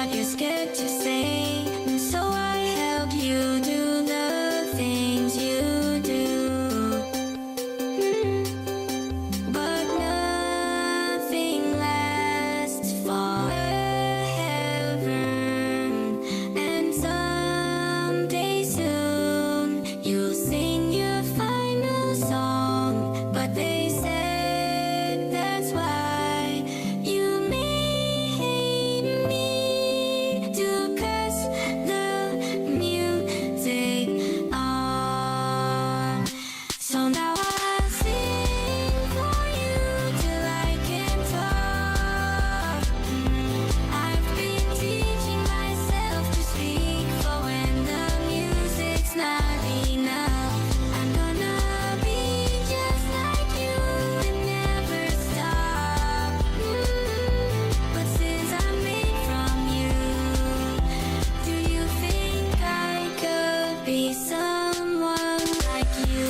but you're scared to say. So I help you do the things you do. But nothing lasts forever. And someday soon you'll sing your final song. But they said that's why you made me to pass the music on. So now I'll sing for you till I can talk. I've been teaching myself to speak for when the music's not enough. I'm gonna be just like you and never stop. But since I'm made from you, do you think I could be someone like you?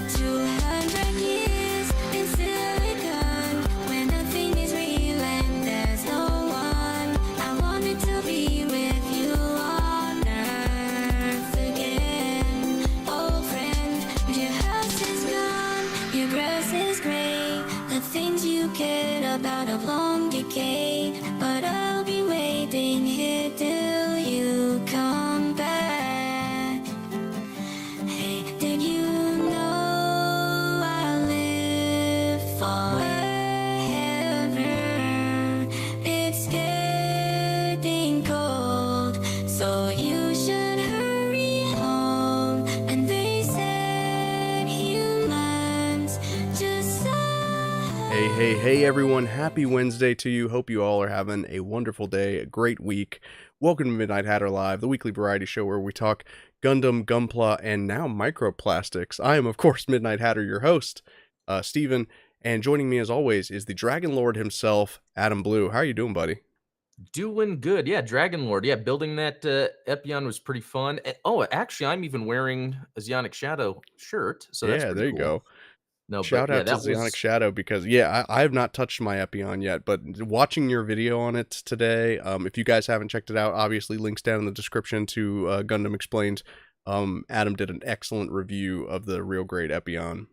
200 years in silicon, when nothing is real and there's no one. I wanted to be with you on earth again. Old friend, but your house is gone, your grass is gray. The things you cared about have long decayed. But I'll be waiting here till you come back. Hey, did you know I'll live forever? It's getting cold, so you should hurry home. And they said humans just Hey, everyone. Happy Wednesday to you. Hope you all are having a wonderful day, a great week. Welcome to Midnight Hatter Live, the weekly variety show where we talk Gundam, Gunpla, and now microplastics. I am, of course, Midnight Hatter, your host, Steven, and joining me as always is the Dragon Lord himself, Adam Blue. How are you doing, buddy? Doing good. Yeah, Dragon Lord. Yeah, building that Epion was pretty fun. Oh, actually, I'm even wearing a Zionic Shadow shirt, so that's Yeah, pretty there you cool. go. No, Shout but yeah, out to that Zionic was Shadow because, yeah, I have not touched my Epion yet, but watching your video on it today, if you guys haven't checked it out, obviously links down in the description to Gundam Explained. Adam did an excellent review of the real great Epion.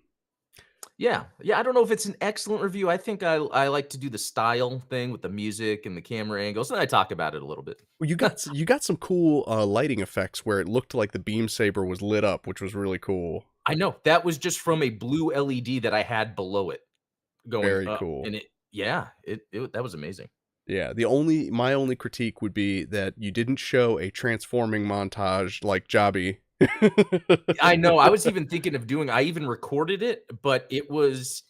yeah. I don't know if it's an excellent review. I think I like to do the style thing with the music and the camera angles, and I talk about it a little bit. Well, you got some cool lighting effects where it looked like the beam saber was lit up, which was really cool. I know that was just from a blue LED that I had below it going Very up, cool. and it that was amazing. Yeah, my only critique would be that you didn't show a transforming montage like Jobby. I know. I was even thinking of doing. I even recorded it, but it was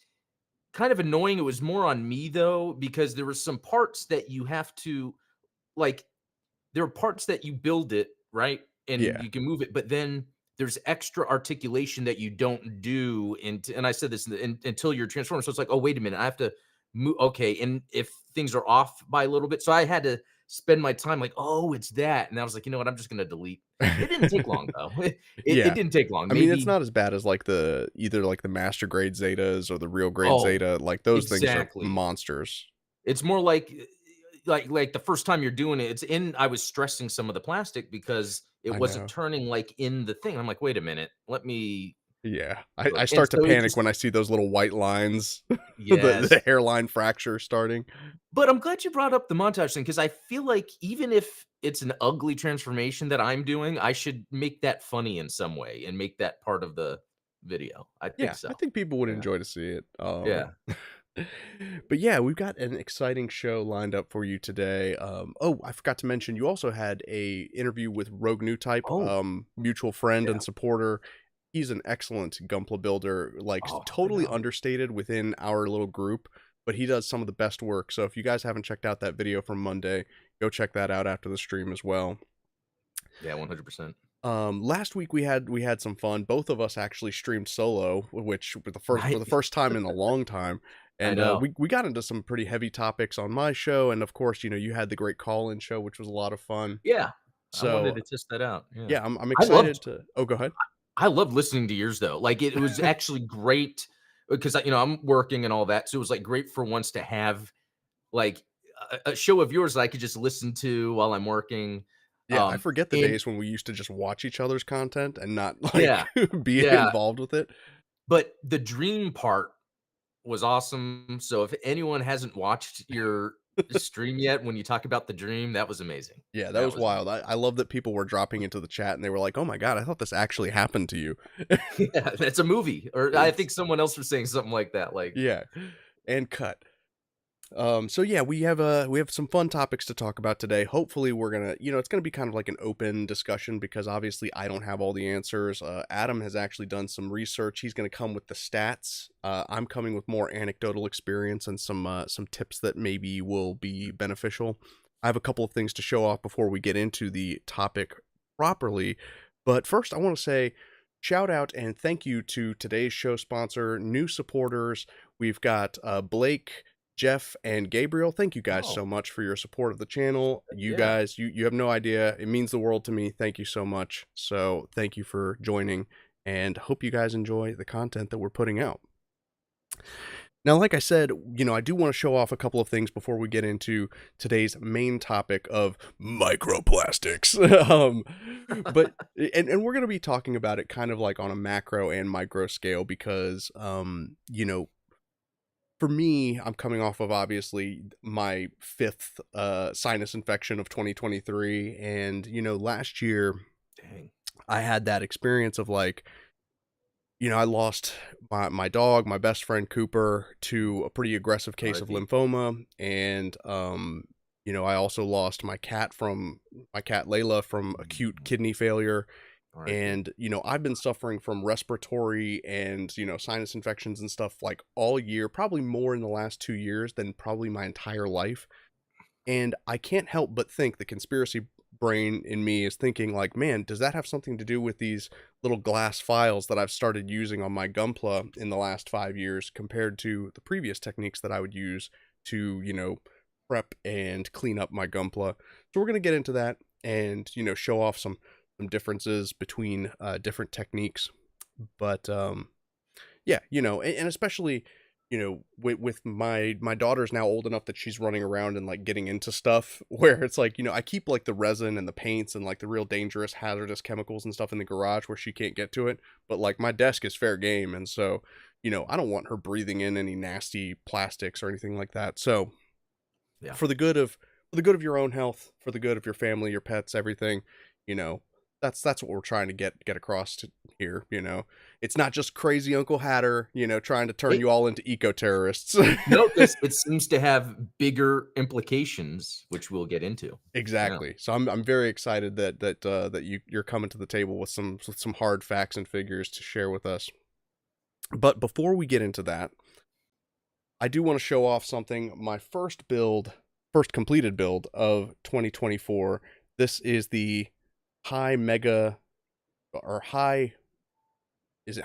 kind of annoying. It was more on me though, because there were some parts that you have to like. There are parts that you build it right, and Yeah. you can move it, but then there's extra articulation that you don't do. And I said this until you're transformed. So it's like, oh wait a minute, I have to move. Okay, and if things are off by a little bit, so I had to spend my time like, oh, it's that, and I was like, you know what, I'm just gonna delete. It didn't take long though. It Yeah. didn't take long. I mean, it's Maybe. not as bad as like either like the master grade Zetas or the real grade Oh, Zeta. Like those things are exactly. monsters. It's more like the first time you're doing it, I was stressing some of the plastic because it I wasn't know. turning like in the thing. I'm like, wait a minute, let me Yeah. look. I And start to so it panic just when I see those little white lines, yes. the hairline fracture starting. But I'm glad you brought up the montage thing because I feel like even if it's an ugly transformation that I'm doing, I should make that funny in some way and make that part of the video. I think Yeah, so. I think people would Yeah. enjoy to see it. Yeah. But yeah, we've got an exciting show lined up for you today. Oh, I forgot to mention, you also had a interview with Rogue New Type, Oh, mutual friend yeah. and supporter. He's an excellent Gunpla builder, like Oh, I totally know. understated within our little group, but he does some of the best work. So if you guys haven't checked out that video from Monday, go check that out after the stream as well. Yeah, 100%. Last week we had some fun. Both of us actually streamed solo, which for the Right. first time in a long time. I And know. we got into some pretty heavy topics on my show, and of course, you had the great call-in show, which was a lot of fun. Yeah. I wanted So to test that out. Yeah. yeah, I'm I excited loved to. Oh, go ahead. I loved listening to yours though. Like it was actually great because I'm working and all that. So it was like great for once to have like a show of yours that I could just listen to while I'm working. Yeah, I forget the And days when we used to just watch each other's content and not like yeah, be yeah. involved with it. But the dream part was awesome. So if anyone hasn't watched your stream yet, when you talk about the dream, that was amazing. Yeah, that That was was wild. I love that people were dropping into the chat and they were like, "Oh my god, I thought this actually happened to you." yeah, that's a movie. Or I think someone else was saying something like that. Like, Yeah, and cut. So yeah, we have some fun topics to talk about today. Hopefully we're gonna, it's gonna be kind of like an open discussion because obviously I don't have all the answers. Adam has actually done some research. He's gonna come with the stats. I'm coming with more anecdotal experience and some tips that maybe will be beneficial. I have a couple of things to show off before we get into the topic properly. But first, I want to say shout out and thank you to today's show sponsor, new supporters. We've got Blake, Jeff, and Gabriel. Thank you guys so oh, much for your support of the channel. You yeah. guys, you have no idea. It means the world to me. Thank you so much. So thank you for joining and hope you guys enjoy the content that we're putting out. Now, like I said, I do want to show off a couple of things before we get into today's main topic of microplastics. But and we're going to be talking about it kind of like on a macro and micro scale because for me, I'm coming off of obviously my fifth sinus infection of 2023. And, last year Dang. I had that experience of like, I lost my dog, my best friend Cooper, to a pretty aggressive case of RIP. lymphoma. And, I also lost my cat Layla from acute kidney failure. RIP. And, I've been suffering from respiratory and, sinus infections and stuff like all year, probably more in the last 2 years than probably my entire life. And I can't help but think the conspiracy brain in me is thinking like, man, does that have something to do with these little glass files that I've started using on my Gunpla in the last 5 years compared to the previous techniques that I would use to, prep and clean up my Gunpla. So we're going to get into that and, show off some differences between different techniques. But yeah, and especially, with my daughter's now old enough that she's running around and like getting into stuff where it's like, I keep like the resin and the paints and like the real dangerous hazardous chemicals and stuff in the garage where she can't get to it. But like my desk is fair game. And so, I don't want her breathing in any nasty plastics or anything like that. So Yeah. for the good of your own health, for the good of your family, your pets, everything, that's what we're trying to get across to here. It's not just crazy Uncle Hatter, trying to turn Hey, you all into eco-terrorists. no, it seems to have bigger implications, which we'll get into. Yeah. Exactly. So I'm very excited that you're coming to the table with some hard facts and figures to share with us. But before we get into that, I do want to show off something. My first completed build of 2024. This is the high mega or high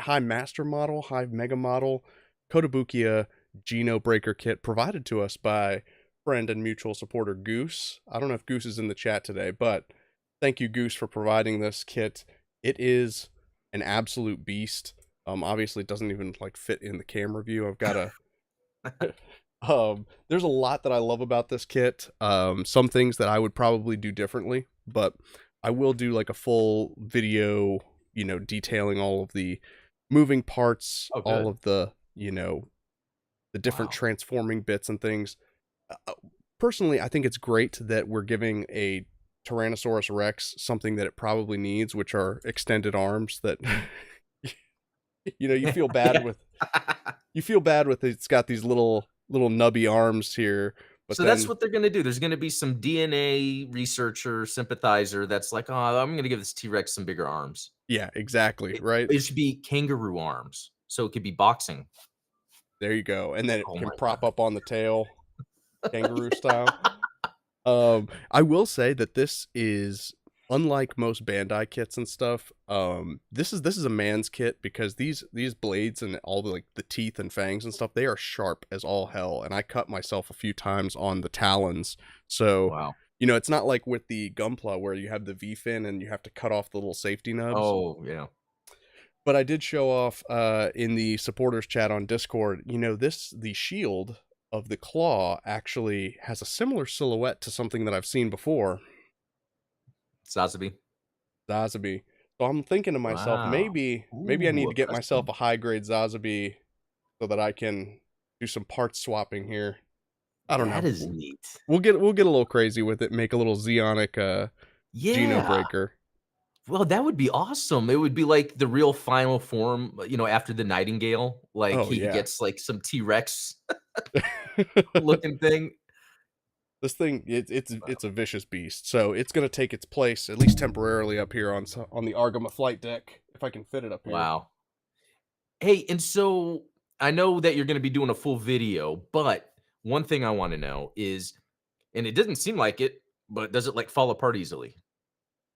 high master model, high mega model Kotobukyia Geno Breaker kit provided to us by friend and mutual supporter Goose. I don't know if Goose is in the chat today, but thank you, Goose, for providing this kit. It is an absolute beast. Obviously it doesn't even like fit in the camera view. I've got a there's a lot that I love about this kit. Some things that I would probably do differently, but I will do like a full video, detailing all of the moving parts, Oh, all good. of the, the different Wow. transforming bits and things. Personally, I think it's great that we're giving a Tyrannosaurus Rex something that it probably needs, which are extended arms that, you feel bad Yeah. with. You feel bad with it's got these little nubby arms here, but So that's then what they're going to do. There's going to be some DNA researcher, sympathizer that's like, oh, I'm going to give this T-Rex some bigger arms. yeah, exactly, It, right? it should be kangaroo arms. So it could be boxing. There you go. And then it Oh can my prop God. up on the tail, kangaroo style. I will say that this is unlike most Bandai kits and stuff. This is a man's kit because these blades and all the like the teeth and fangs and stuff, they are sharp as all hell. And I cut myself a few times on the talons. So, Wow. it's not like with the Gunpla where you have the V fin and you have to cut off the little safety nubs. Oh, yeah. But I did show off in the supporters chat on Discord, the shield of the claw actually has a similar silhouette to something that I've seen before, Sazabi. Zazabi. So I'm thinking to myself, Wow. maybe I need Ooh, a to get myself custom. a high grade Zazabi so that I can do some parts swapping here. I don't That know. is neat. We'll get a little crazy with it, make a little Xeonic Geno Yeah. Breaker. Well, that would be awesome. It would be like the real final form, after the Nightingale, like Oh he yeah. gets like some T-Rex looking thing. This thing, it's a vicious beast. So it's gonna take its place at least temporarily up here on the Argama flight deck if I can fit it up here. Wow. Hey, and so I know that you're going to be doing a full video, but one thing I want to know is, and it doesn't seem like it, but does it like fall apart easily?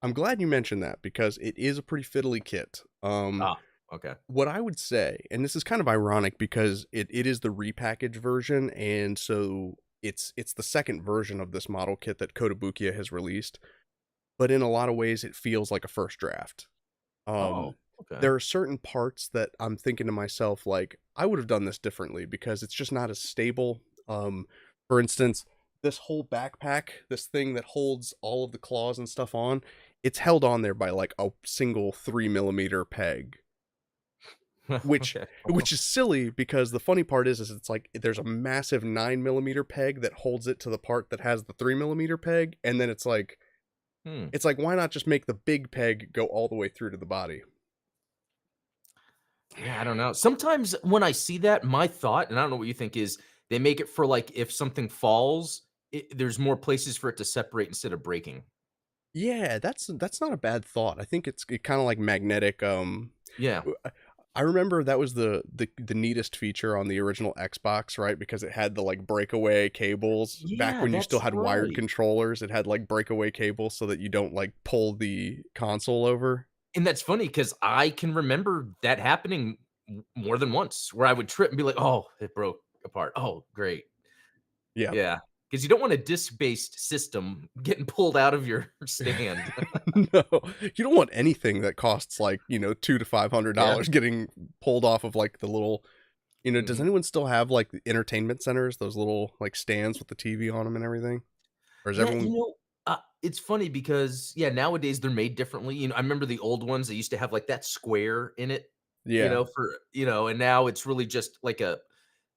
I'm glad you mentioned that because it is a pretty fiddly kit. Ah, okay. What I would say, and this is kind of ironic because it is the repackaged version, and so it's the second version of this model kit that Kotobukyia has released. But in a lot of ways, it feels like a first draft. Oh, There okay. are certain parts that I'm thinking to myself, like, I would have done this differently because it's just not as stable. For instance, this whole backpack, this thing that holds all of the claws and stuff on, it's held on there by like a single 3 millimeter peg, which Okay. which is silly because the funny part is it's like there's a massive 9 millimeter peg that holds it to the part that has the 3 millimeter peg, and then Hmm. it's like why not just make the big peg go all the way through to the body? Yeah, I don't know. Sometimes when I see that, my thought, and I don't know what you think, is they make it for like if something falls, there's more places for it to separate instead of breaking. Yeah, that's not a bad thought. I think it's kind of like magnetic. Yeah. I remember that was the neatest feature on the original Xbox, right? Because it had the like breakaway cables back Yeah, when you still that's had wired right. controllers. It had like breakaway cables so that you don't like pull the console over. And that's funny because I can remember that happening more than once where I would trip and be like, "Oh, it broke apart. Oh, great." Yeah. Yeah, because you don't want a disk-based system getting pulled out of your stand. No, you don't want anything that costs like, $200 to Yeah. $500 getting pulled off of like the little, does Mhm. anyone still have like the entertainment centers, those little like stands with the TV on them and everything? Or is Yeah, everyone it's funny because, yeah, nowadays they're made differently. I remember the old ones, they used to have, like, that square in it, Yeah. and now it's really just like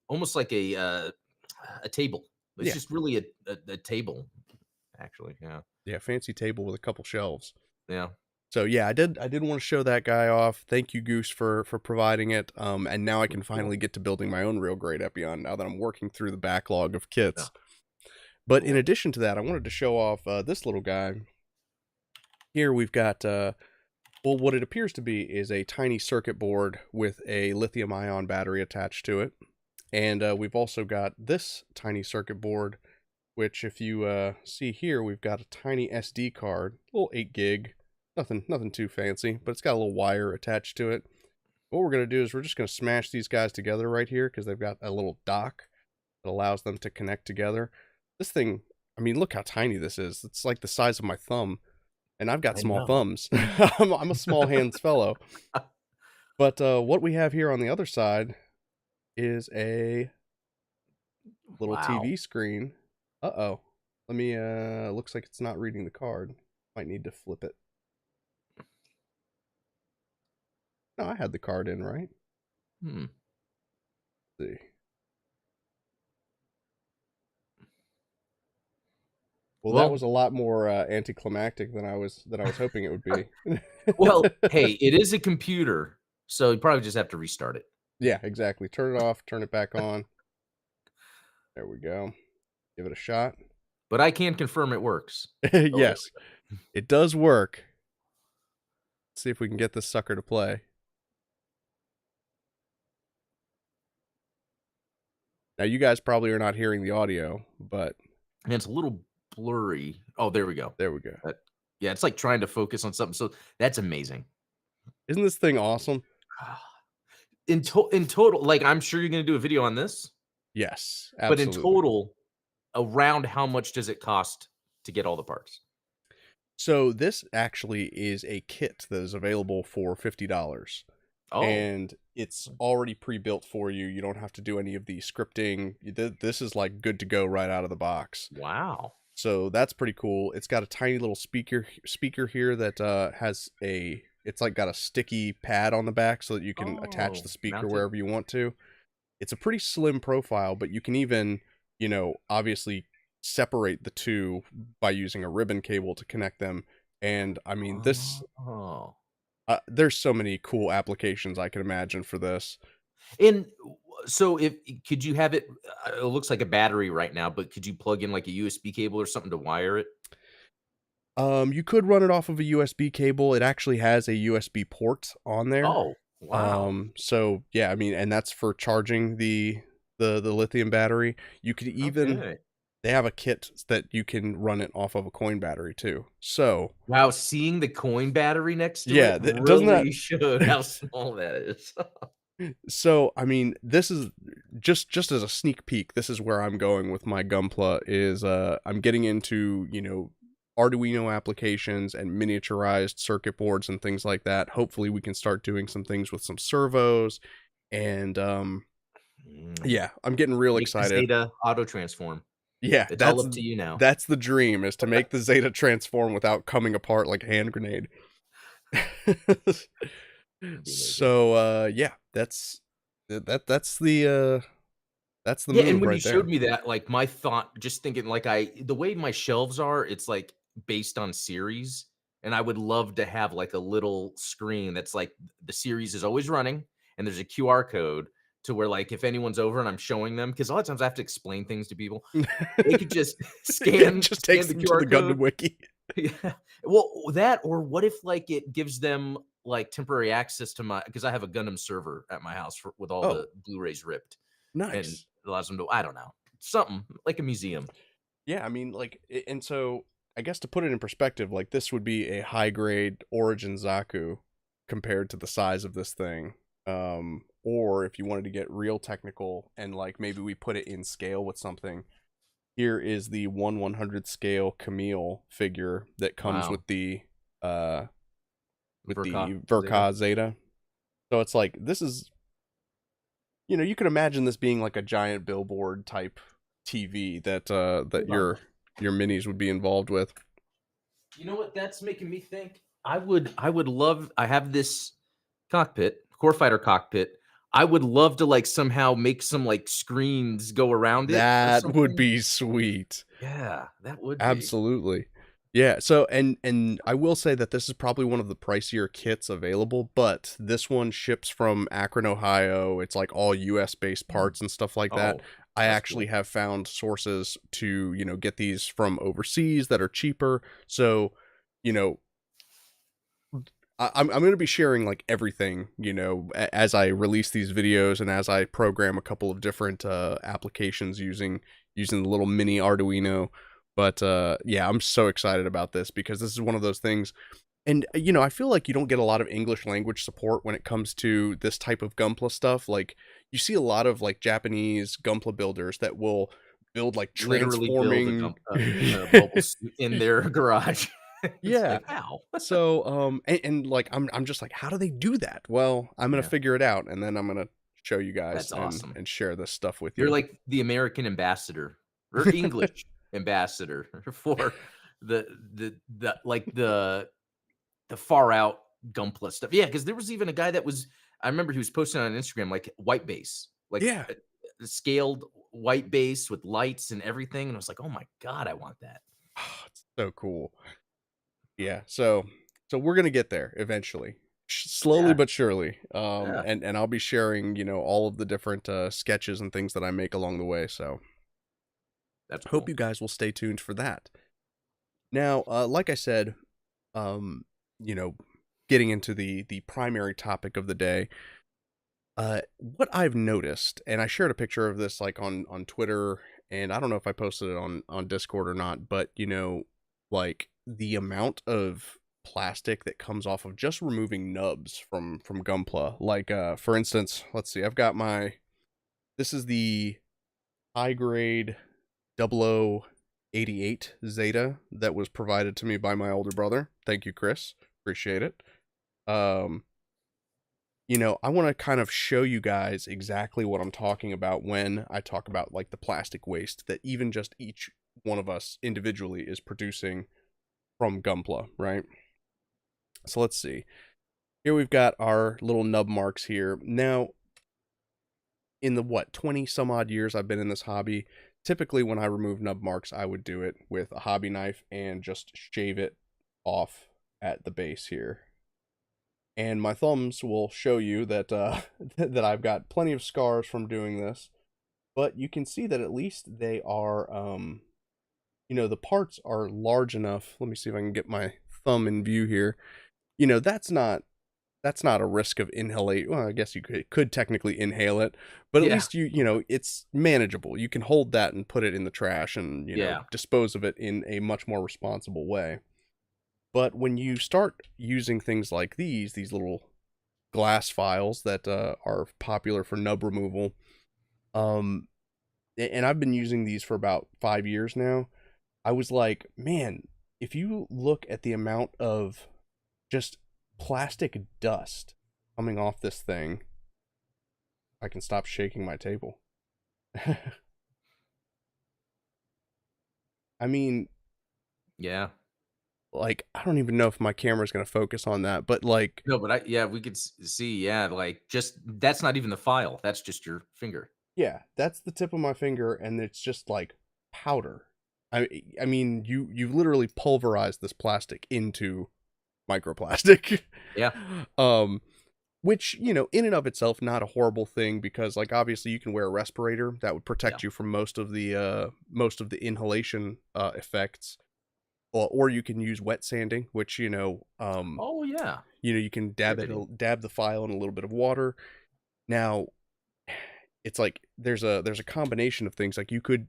almost like a table. It's Yeah. just really a table, actually. Yeah. Yeah, fancy table with a couple shelves. Yeah. So yeah, I did want to show that guy off. Thank you, Goose, for providing it. And now I can Cool. finally get to building my own real great Epion now that I'm working through the backlog of Yeah. kits. But in Cool. addition to that, I wanted to show off this little guy. Here we've got well, what it appears to be is a tiny circuit board with a lithium ion battery attached to it. And we've also got this tiny circuit board, which if you see here, we've got a tiny SD card, little 8 gig, nothing too fancy, but it's got a little wire attached to it. What we're going to do is we're just going to smash these guys together right here because they've got a little dock that allows them to connect together. This thing, I mean, look how tiny this is. It's like the size of my thumb, and I've got I small know. thumbs. I'm a small hands fellow. But what we have here on the other side is a little Wow. TV screen. Uh-oh. Let me looks like it's not reading the card. Might need to flip it. No, I had the card in, right? Hmm. Let's see. Well, that was Well a lot more anticlimactic than I was hoping it would be. hey, it is a computer, so you probably just have to restart it. Yeah, exactly. Turn it off, turn it back on. There we go. Give it a shot. But I can confirm it works. Oh, there Yes, we it does work. Let's see if we can get this sucker to play. Now, you guys probably are not hearing the audio, but And it's a little blurry. Oh, there we go. there we go. Uh, yeah, it's like trying to focus on something, so that's amazing. Isn't this thing awesome? In total, like, I'm sure you're gonna do a video on this, Yes, but in absolutely. total, around how much does it cost? to get all the parts? So this actually is a kit that is available for $50. Oh, And it's already pre-built for you. You don't have to do any of the scripting. This is like good to go right out of the box. wow. So that's pretty cool. It's got a tiny little speaker here that has it's like got a sticky pad on the back so that you can attach the Oh, speaker mounted. wherever you want to. It's a pretty slim profile, but you can even, obviously separate the two by using a ribbon cable to connect them. And I mean, Oh. there's so many cool applications I can imagine for this. And so if could you have it it looks like a battery right now, but could you plug in like a USB cable or something to wire it? You could run it off of a USB cable. It actually has a USB port on there. Oh, wow. So yeah, I mean, and that's for charging the lithium battery. You could even Okay. they have a kit that you can run it off of a coin battery too. So Wow, seeing the coin battery next to it yeah, doesn't that really showed how small that is. so I mean, this is just as a sneak peek, this is where I'm going with my Gunpla is I'm getting into, Arduino applications and miniaturized circuit boards and things like that. Hopefully we can start doing some things with some servos and Mm. yeah, I'm getting real Make the excited. Zeta auto transform. Yeah, It's all up to you now. that's the dream is to make the Zeta transform without coming apart like a hand grenade. That'd be amazing. So yeah, that's the Yeah, and move when you right there. showed me that, like, my thought just thinking, like, the way my shelves are, it's, like, based on series, and I would love to have, like, a little screen that's, like, the series is always running, and there's a QR code to where, like, if anyone's over and I'm showing them, because a lot of times I have to explain things to people, they could just It scan just scan takes the them to QR the Gundam code. wiki. Yeah. Well, that or what if, like, it gives them, like, temporary access to my because I have a Gundam server at my house for with all Oh, the Blu-rays ripped and nice. allows them to I don't know, something like a museum. Yeah, I mean, like, and so I guess to put it in perspective, like this would be a high grade Origin Zaku compared to the size of this thing. Or if you wanted to get real technical and like maybe we put it in scale with something, here is the 1/100 scale Camille figure that comes Wow. uh with Verka the Zeta. Verka Zeta. So it's like this is you can imagine this being like a giant billboard type TV that Hold on. your minis would be involved with. You know what that's making me think? I would love I have this cockpit, core fighter cockpit. I would love to, like, somehow make some, like, screens go around it or That would something. be sweet. Yeah, that would be. Absolutely. Yeah, so and I will say that this is probably one of the pricier kits available, but this one ships from Akron, Ohio. It's like all US based Mm. parts and stuff like that. Oh, I that's actually cool. have found sources to, get these from overseas that are cheaper. So, you know, I'm going to be sharing like everything, as I release these videos and as I program a couple of different applications using the little mini Arduino. But yeah, I'm so excited about this because this is one of those things. And I feel like you don't get a lot of English language support when it comes to this type of Gunpla stuff. Like you see a lot of like Japanese Gunpla builders that will build like Literally build a transforming mobile suit in their garage. It's yeah. like, "How?" So, and like I'm just like, how do they do that? Well, I'm gonna Yeah, figure it out, and then I'm gonna show you guys that's and awesome. share this stuff with You're you. like the American ambassador or English ambassador for the far out Gunpla stuff. Yeah, because there was even a guy that was I remember he was posting on Instagram, like, white base, like, Yeah, scaled white base with lights and everything, and I was like, "Oh my god, I want that." it's so cool. Yeah, so we're gonna get there eventually, slowly Yeah, but surely. yeah, And I'll be sharing, all of the different sketches and things that I make along the way. So that's hope cool. you guys will stay tuned for that. Now, like I said, um, you know, getting into the primary topic of the day. What I've noticed, and I shared a picture of this like on Twitter, and I don't know if I posted it on Discord or not, but like the amount of plastic that comes off of just removing nubs from Gunpla. Like for instance, let's see, I've got this is the high grade 00 88 Zeta that was provided to me by my older brother. Thank you, Chris. Appreciate it. I want to kind of show you guys exactly what I'm talking about when I talk about like the plastic waste that even just each one of us individually is producing from Gunpla, right? So let's see. Here we've got our little nub marks here. Now, in the 20 some odd years I've been in this hobby, typically when I remove nub marks, I would do it with a hobby knife and just shave it off at the base here. And my thumbs will show you that that I've got plenty of scars from doing this, but you can see that at least they are, the parts are large enough. Let me see if I can get my thumb in view here. That's not a risk of inhalate. Well, I guess you could technically inhale it, but at Yeah. least it's manageable. You can hold that and put it in the trash and Yeah. dispose of it in a much more responsible way. But when you start using things like these little glass files that are popular for nub removal, and I've been using these for about 5 years now, I was like, man, if you look at the amount of just plastic dust coming off this thing, I can stop shaking my table. I mean, Yeah. like, I don't even know if my camera's going to focus on that, but like, No, but we could see, yeah, like just that's not even the file. That's just your finger. yeah, that's the tip of my finger, and it's just like powder. I mean, you literally pulverized this plastic into microplastic. Yeah. Which, in and of itself, not a horrible thing, because like obviously you can wear a respirator that would Yeah. protect you from most of the inhalation effects. Or you can use wet sanding, which Oh yeah. you can dab Great idea. dab the file in a little bit of water. Now, it's like there's a combination of things. Like you could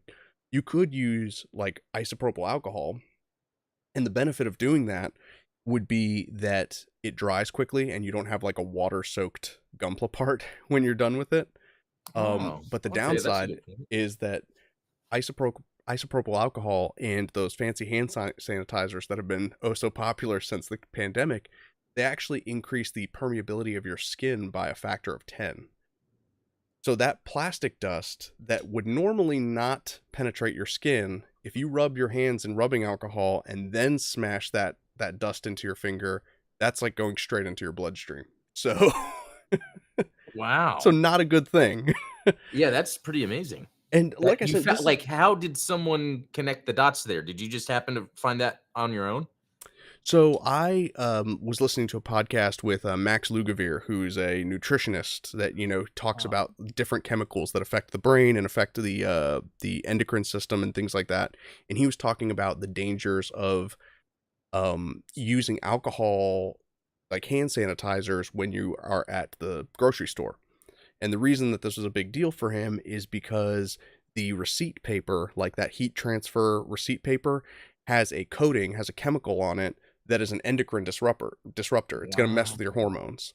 use like isopropyl alcohol, and the benefit of doing that would be that it dries quickly and you don't have like a water soaked Gunpla part when you're done with it. Oh, But the okay, that's a downside good point. is that isopropyl alcohol and those fancy hand sanitizers that have been oh so popular since the pandemic, they actually increase the permeability of your skin by a factor of 10. So that plastic dust that would normally not penetrate your skin, if you rub your hands in rubbing alcohol and then smash that dust into your finger, that's like going straight into your bloodstream. So Wow. not a good thing. Yeah, that's pretty amazing. And That like I you said, found, this is like, how did someone connect the dots there? Did you just happen to find that on your own? so I was listening to a podcast with Max Lugavere, who's a nutritionist that talks Oh, about different chemicals that affect the brain and affect the endocrine system and things like that. And he was talking about the dangers of using alcohol, like hand sanitizers, when you are at the grocery store. And the reason that this was a big deal for him is because the receipt paper, like that heat transfer receipt paper, has a coating, has a chemical on it that is an endocrine disruptor. It's going to mess wow. with your hormones.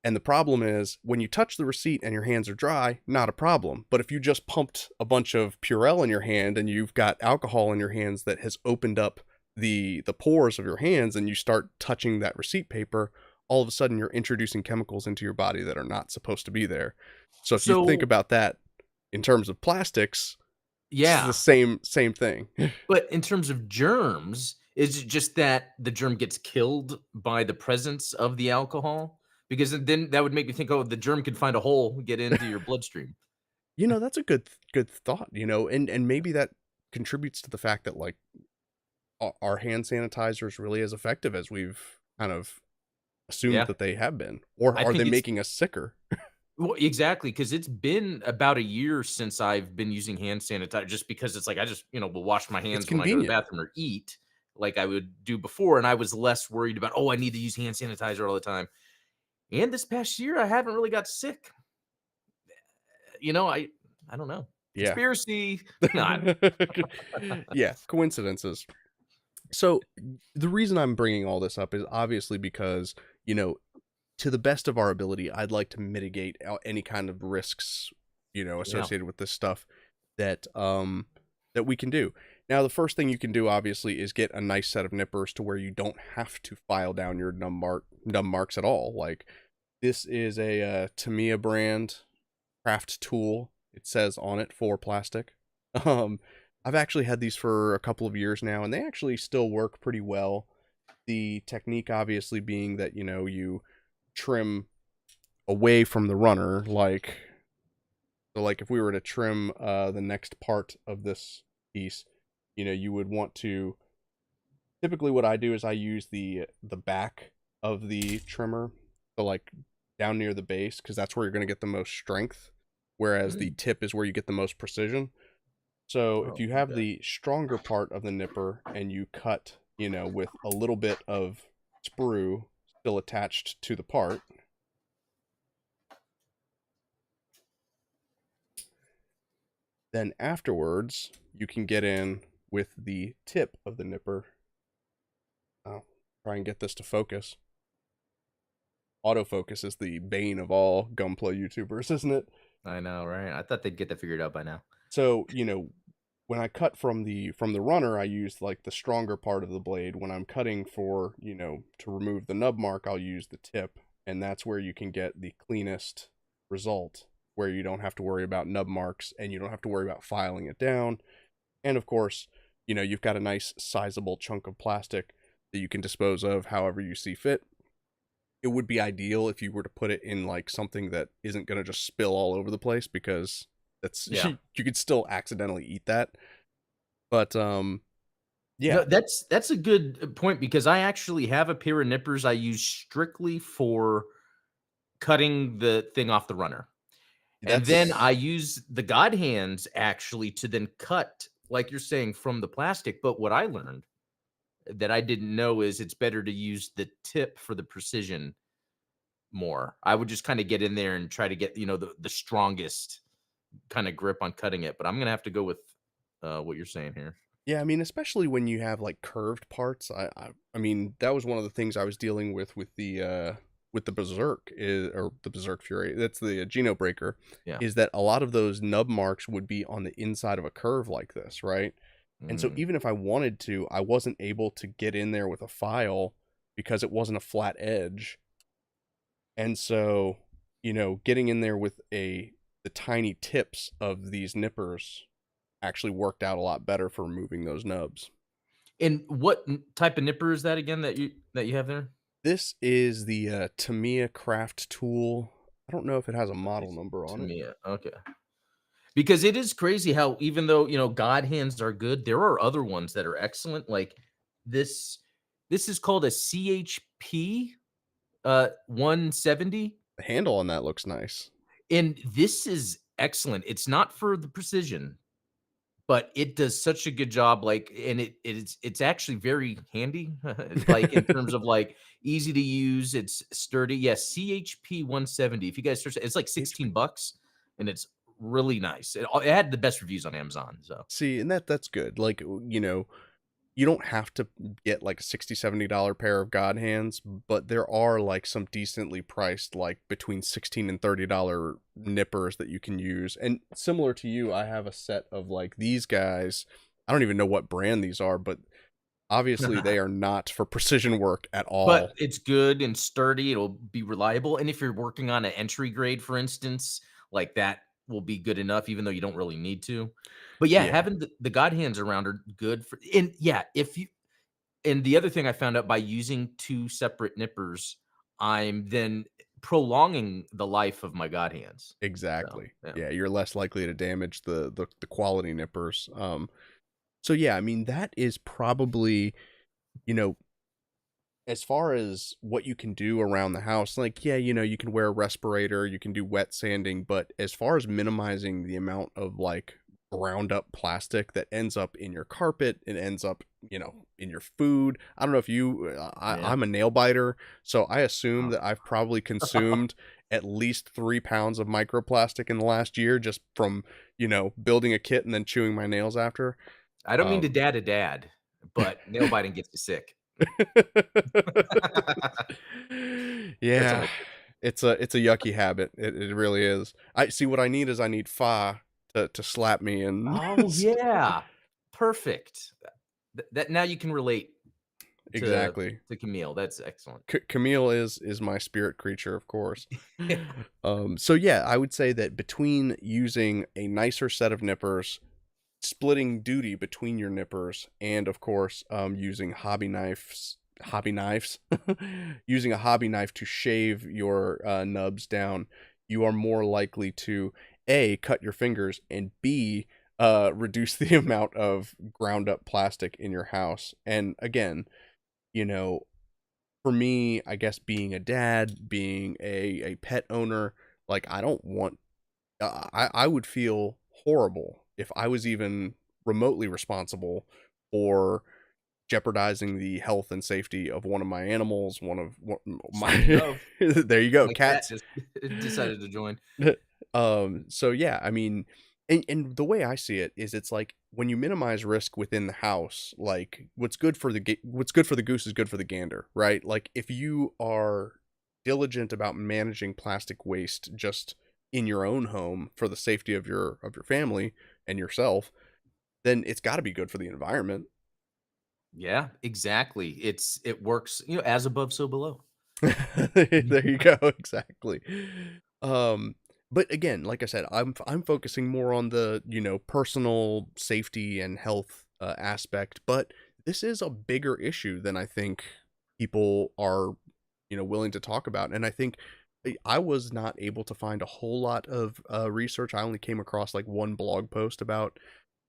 And the problem is when you touch the receipt and your hands are dry, not a problem. But if you just pumped a bunch of Purell in your hand and you've got alcohol in your hands that has opened up the pores of your hands, and you start touching that receipt paper, all of a sudden you're introducing chemicals into your body that are not supposed to be there. So if you think So, about that in terms of plastics, it's the yeah, same thing. but in terms of germs, is it just that the germ gets killed by the presence of the alcohol? Because then that would make me think, oh, the germ could find a hole, get into your bloodstream. That's a good thought, and maybe that contributes to the fact that like our hand sanitizer is really as effective as we've kind of assumed Yeah. that they have been, or I are they think it's making us sicker? well, exactly, because it's been about a year since I've been using hand sanitizer just because it's like I just, will wash my It's hands when I go to the convenient. bathroom or eat like I would do before. And I was less worried about, oh, I need to use hand sanitizer all the time. And this past year, I haven't really got sick. I don't know. Yeah. Conspiracy. Not. Yeah, coincidences. So the reason I'm bringing all this up is obviously because, to the best of our ability, I'd like to mitigate any kind of risks, Yeah. associated with this stuff that that we can do. Now, the first thing you can do, obviously, is get a nice set of nippers to where you don't have to file down your nub marks at all. Like, this is a Tamiya brand craft tool. It says on it for plastic. Um, I've actually had these for a couple of years now, and they actually still work pretty well. The technique, obviously, being that, you trim away from the runner, so like if we were to trim the next part of this piece, you would want to, typically what I do is I use the back of the trimmer, so like down near the base, because that's where you're going to get the most strength, whereas the tip is where you get the most precision. So if you have the stronger part of the nipper and you cut, with a little bit of sprue still attached to the part, then afterwards you can get in with the tip of the nipper. I'll try and get this to focus. Autofocus is the bane of all Gunpla YouTubers, isn't it? I know, right? I thought they'd get that figured out by now. So, when I cut from the runner, I use like the stronger part of the blade. When I'm cutting for, to remove the nub mark, I'll use the tip, and that's where you can get the cleanest result, where you don't have to worry about nub marks and you don't have to worry about filing it down. And of course, you've got a nice sizable chunk of plastic that you can dispose of however you see fit. It would be ideal if you were to put it in like something that isn't going to just spill all over the place, because that's you could still accidentally eat that. But yeah, No, that's a good point, because I actually have a pair of nippers I use strictly for cutting the thing off the runner. And then I use the God hands actually to then cut, like you're saying, from the plastic. But what I learned that I didn't know is it's better to use the tip for the precision more. I would just kind of get in there and try to get, the strongest kind of grip on cutting it. But I'm going to have to go with what you're saying here. Yeah, I mean, especially when you have like curved parts. I mean, that was one of the things I was dealing with the Berserk, or the Berserk Fury. That's the Geno Breaker. Yeah. Is that a lot of those nub marks would be on the inside of a curve like this, right? And so even if I wanted to, I wasn't able to get in there with a file because it wasn't a flat edge. And so, getting in there with the tiny tips of these nippers actually worked out a lot better for removing those nubs. And what type of nipper is that again that you have there? This is the Tamiya craft tool. I don't know if it has a model number on it. Tamiya, okay. Because it is crazy how, even though, God hands are good, there are other ones that are excellent. Like this is called a CHP 170. The handle on that looks nice. And this is excellent. It's not for the precision, but it does such a good job. Like, and it's actually very handy, like in terms of like easy to use. It's sturdy. Yes, CHP 170. If you guys search it, it's like $16, and it's really nice. It had the best reviews on Amazon. So See, and that's good. Like, you don't have to get like a $60-$70 pair of God hands, but there are like some decently priced, like between $16 and $30 nippers that you can use. And similar to you, I have a set of like these guys. I don't even know what brand these are, but obviously they are not for precision work at all. But it's good and sturdy. It'll be reliable. And if you're working on an entry grade, for instance, like that will be good enough, even though you don't really need to. But yeah, having the God hands around are good for. And yeah, and the other thing I found out by using two separate nippers, I'm then prolonging the life of my God hands. Exactly. So, yeah, you're less likely to damage the quality nippers. So yeah, I mean, that is probably, as far as what you can do around the house, like, yeah, you can wear a respirator, you can do wet sanding, but as far as minimizing the amount of like ground up plastic that ends up in your carpet, it ends up, in your food. I don't know if I'm a nail biter, so I assume that I've probably consumed at least 3 pounds of microplastic in the last year just from, building a kit and then chewing my nails after. I don't mean to dad, but nail biting gets you sick. Yeah, it's a yucky habit. It really is. I see what I need is I need Fa to slap me and Oh yeah, Perfect. That now you can relate to Exactly. Camille. That's excellent. Camille is my spirit creature, of course. So yeah, I would say that between using a nicer set of nippers, splitting duty between your nippers, and of course, using hobby knives, using a hobby knife to shave your nubs down, you are more likely to A, cut your fingers, and B, reduce the amount of ground up plastic in your house. And again, you know, for me, I guess being a dad, being a pet owner, like I don't want I would feel horrible if I was even remotely responsible for jeopardizing the health and safety of one of my animals, Speaking my of, there you go, my cat cats. just decided to join. So yeah, I mean, and the way I see it is it's like when you minimize risk within the house, like what's good for the goose is good for the gander, right? Like if you are diligent about managing plastic waste just in your own home for the safety of your family and yourself, then it's got to be good for the environment. Yeah, exactly. It works, as above, so below. There you go, exactly. Um, but again, like I said, I'm focusing more on the, personal safety and health aspect, but this is a bigger issue than I think people are, willing to talk about. And I think I was not able to find a whole lot of research. I only came across like one blog post about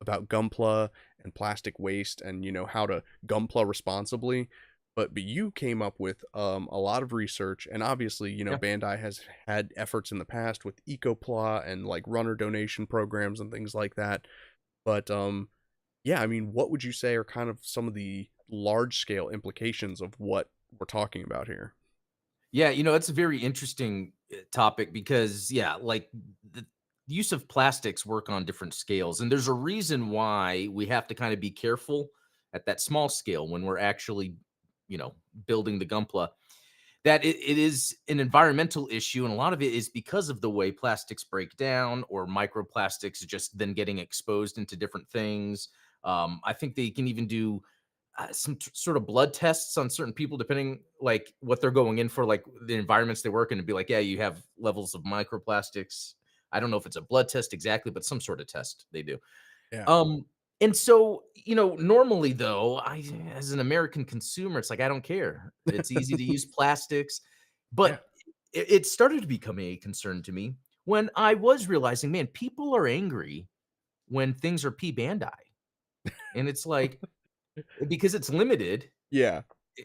Gunpla and plastic waste and how to Gunpla responsibly. But you came up with a lot of research, and obviously Yeah. Bandai has had efforts in the past with EcoPla and like runner donation programs and things like that. But yeah, I mean, what would you say are kind of some of the large scale implications of what we're talking about here? Yeah, it's a very interesting topic because, yeah, like the use of plastics work on different scales. And there's a reason why we have to kind of be careful at that small scale when we're actually, you know, building the Gunpla. That it is an environmental issue. And a lot of it is because of the way plastics break down or microplastics just then getting exposed into different things. I think they can even do sort of blood tests on certain people depending like what they're going in for, like the environments they work in, and be like, yeah, you have levels of microplastics. I don't know if it's a blood test exactly, but some sort of test they do. Yeah. um and so, normally though, I, as an American consumer, it's like I don't care, it's easy to use plastics. Yeah. But it started to become a concern to me when I was realizing, man, people are angry when things are p bandai, and it's like, because it's limited. Yeah.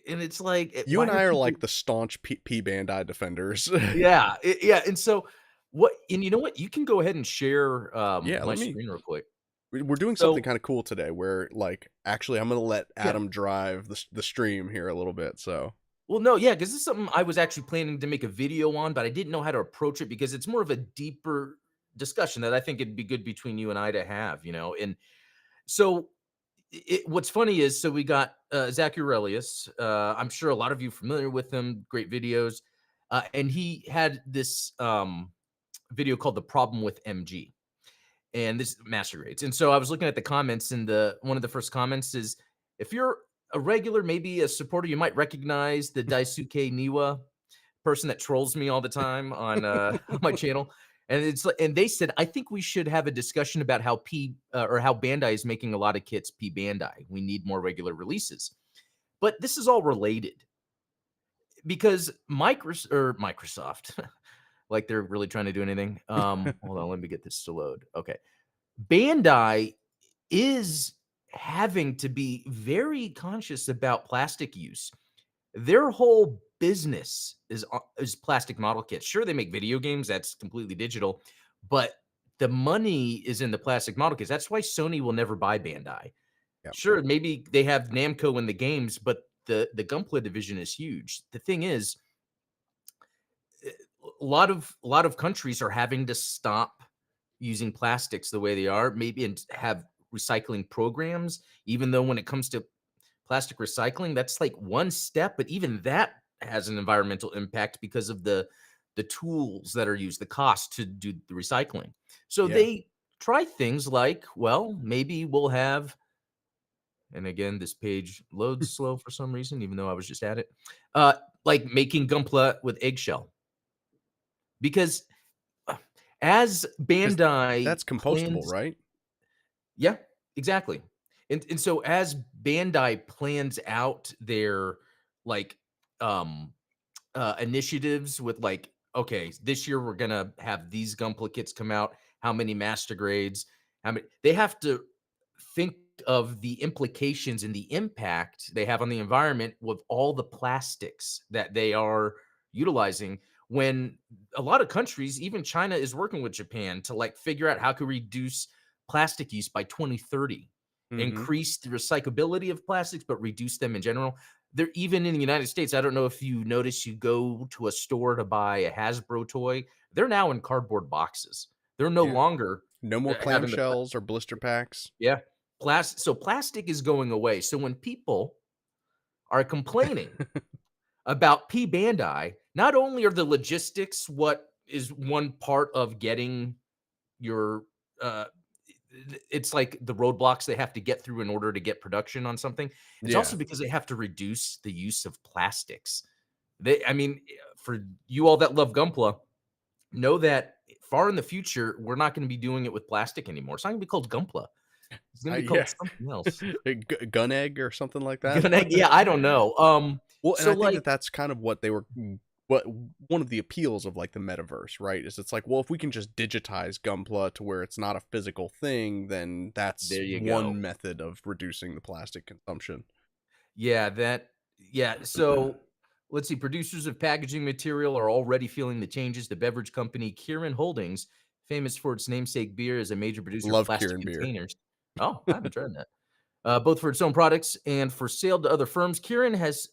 And it's like, You why and are I are people? like the staunch P Bandai defenders. Yeah, yeah, and so what, and you know what? You can go ahead and share, Yeah, my screen real quick. we're doing something So, kind of cool today where like actually I'm going to let yeah. Adam drive the stream here a little bit. So, Well, no, yeah, because this is something I was actually planning to make a video on, but I didn't know how to approach it because it's more of a deeper discussion that I think it'd be good between you and I to have, and so what's funny is, so we got Zach Aurelius. I'm sure a lot of you are familiar with him, great videos. And he had this video called The Problem with MG. And this master grades. And so I was looking at the comments, and the one of the first comments is, if you're a regular, maybe a supporter, you might recognize the Daisuke Niwa person that trolls me all the time on on my channel. And it's like, and they said, I think we should have a discussion about how or how Bandai is making a lot of kits P Bandai. We need more regular releases. But this is all related because Microsoft, like they're really trying to do anything. Hold on, let me get this to load. Okay. Bandai is having to be very conscious about plastic use. Their whole business is plastic model kits. Sure, they make video games, that's completely digital, but the money is in the plastic model kits. That's why Sony will never buy Bandai. yeah. Sure, maybe they have Namco in the games, but the Gunpla division is huge. The thing is, a lot of countries are having to stop using plastics the way they are, maybe, and have recycling programs, even though when it comes to plastic recycling, that's like one step, but even that has an environmental impact because of the tools that are used, the cost to do the recycling. So Yeah. they try things like, well, maybe we'll have And again, this page loads slow for some reason, even though I was just at it. Uh, like making Gunpla with eggshell. Because uh, as Because Bandai that's compostable, plans, right? yeah, exactly. And so as Bandai plans out their like um initiatives with like, okay, this year we're gonna have these Gunpla kits come out, how many master grades, how many they have to think of the implications and the impact they have on the environment with all the plastics that they are utilizing when a lot of countries, even China, is working with Japan to like figure out how to reduce plastic use by 2030, Mhm. increase the recyclability of plastics, but reduce them in general. They're even in the United States. I don't know if you notice, you go to a store to buy a Hasbro toy, they're now in cardboard boxes. They're no Yeah. longer No more having the clamshells or blister packs. yeah. So plastic is going away. So when people are complaining about P Bandai, not only are the logistics what is one part of getting your uh it's like the roadblocks they have to get through in order to get production on something. It's Yeah. also because they have to reduce the use of plastics. I mean, for you all that love Gunpla, know that far in the future, we're not going to be doing it with plastic anymore. It's not going to be called Gunpla. It's going to be Yeah. called something else. Gun egg or something like that. Gonna yeah, I don't know. Well, and So I think that like that's kind of what they were what one of the appeals of like the metaverse, right? Is it's like, well, if we can just digitize Gunpla to where it's not a physical thing, then that's there you go. one method of reducing the plastic consumption. Yeah, yeah. So let's see. Producers of packaging material are already feeling the changes. The beverage company Kirin Holdings, famous for its namesake beer, is a major producer of Love plastic Kieran beer. containers. Oh, I haven't tried that. Both for its own products and for sale to other firms. Kirin has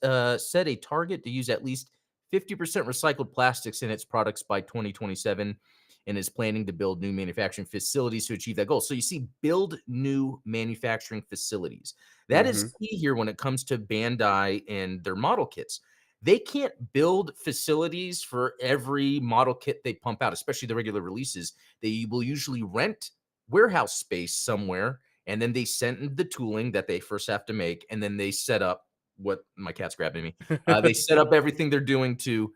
set a target to use at least 50% recycled plastics in its products by 2027 and is planning to build new manufacturing facilities to achieve that goal. So you see, build new manufacturing facilities. That is Mhm. key here when it comes to Bandai and their model kits. They can't build facilities for every model kit they pump out, especially the regular releases. They will usually rent warehouse space somewhere, and then they send the tooling that they first have to make, and then they set up what my cat's grabbing me. They set up everything they're doing to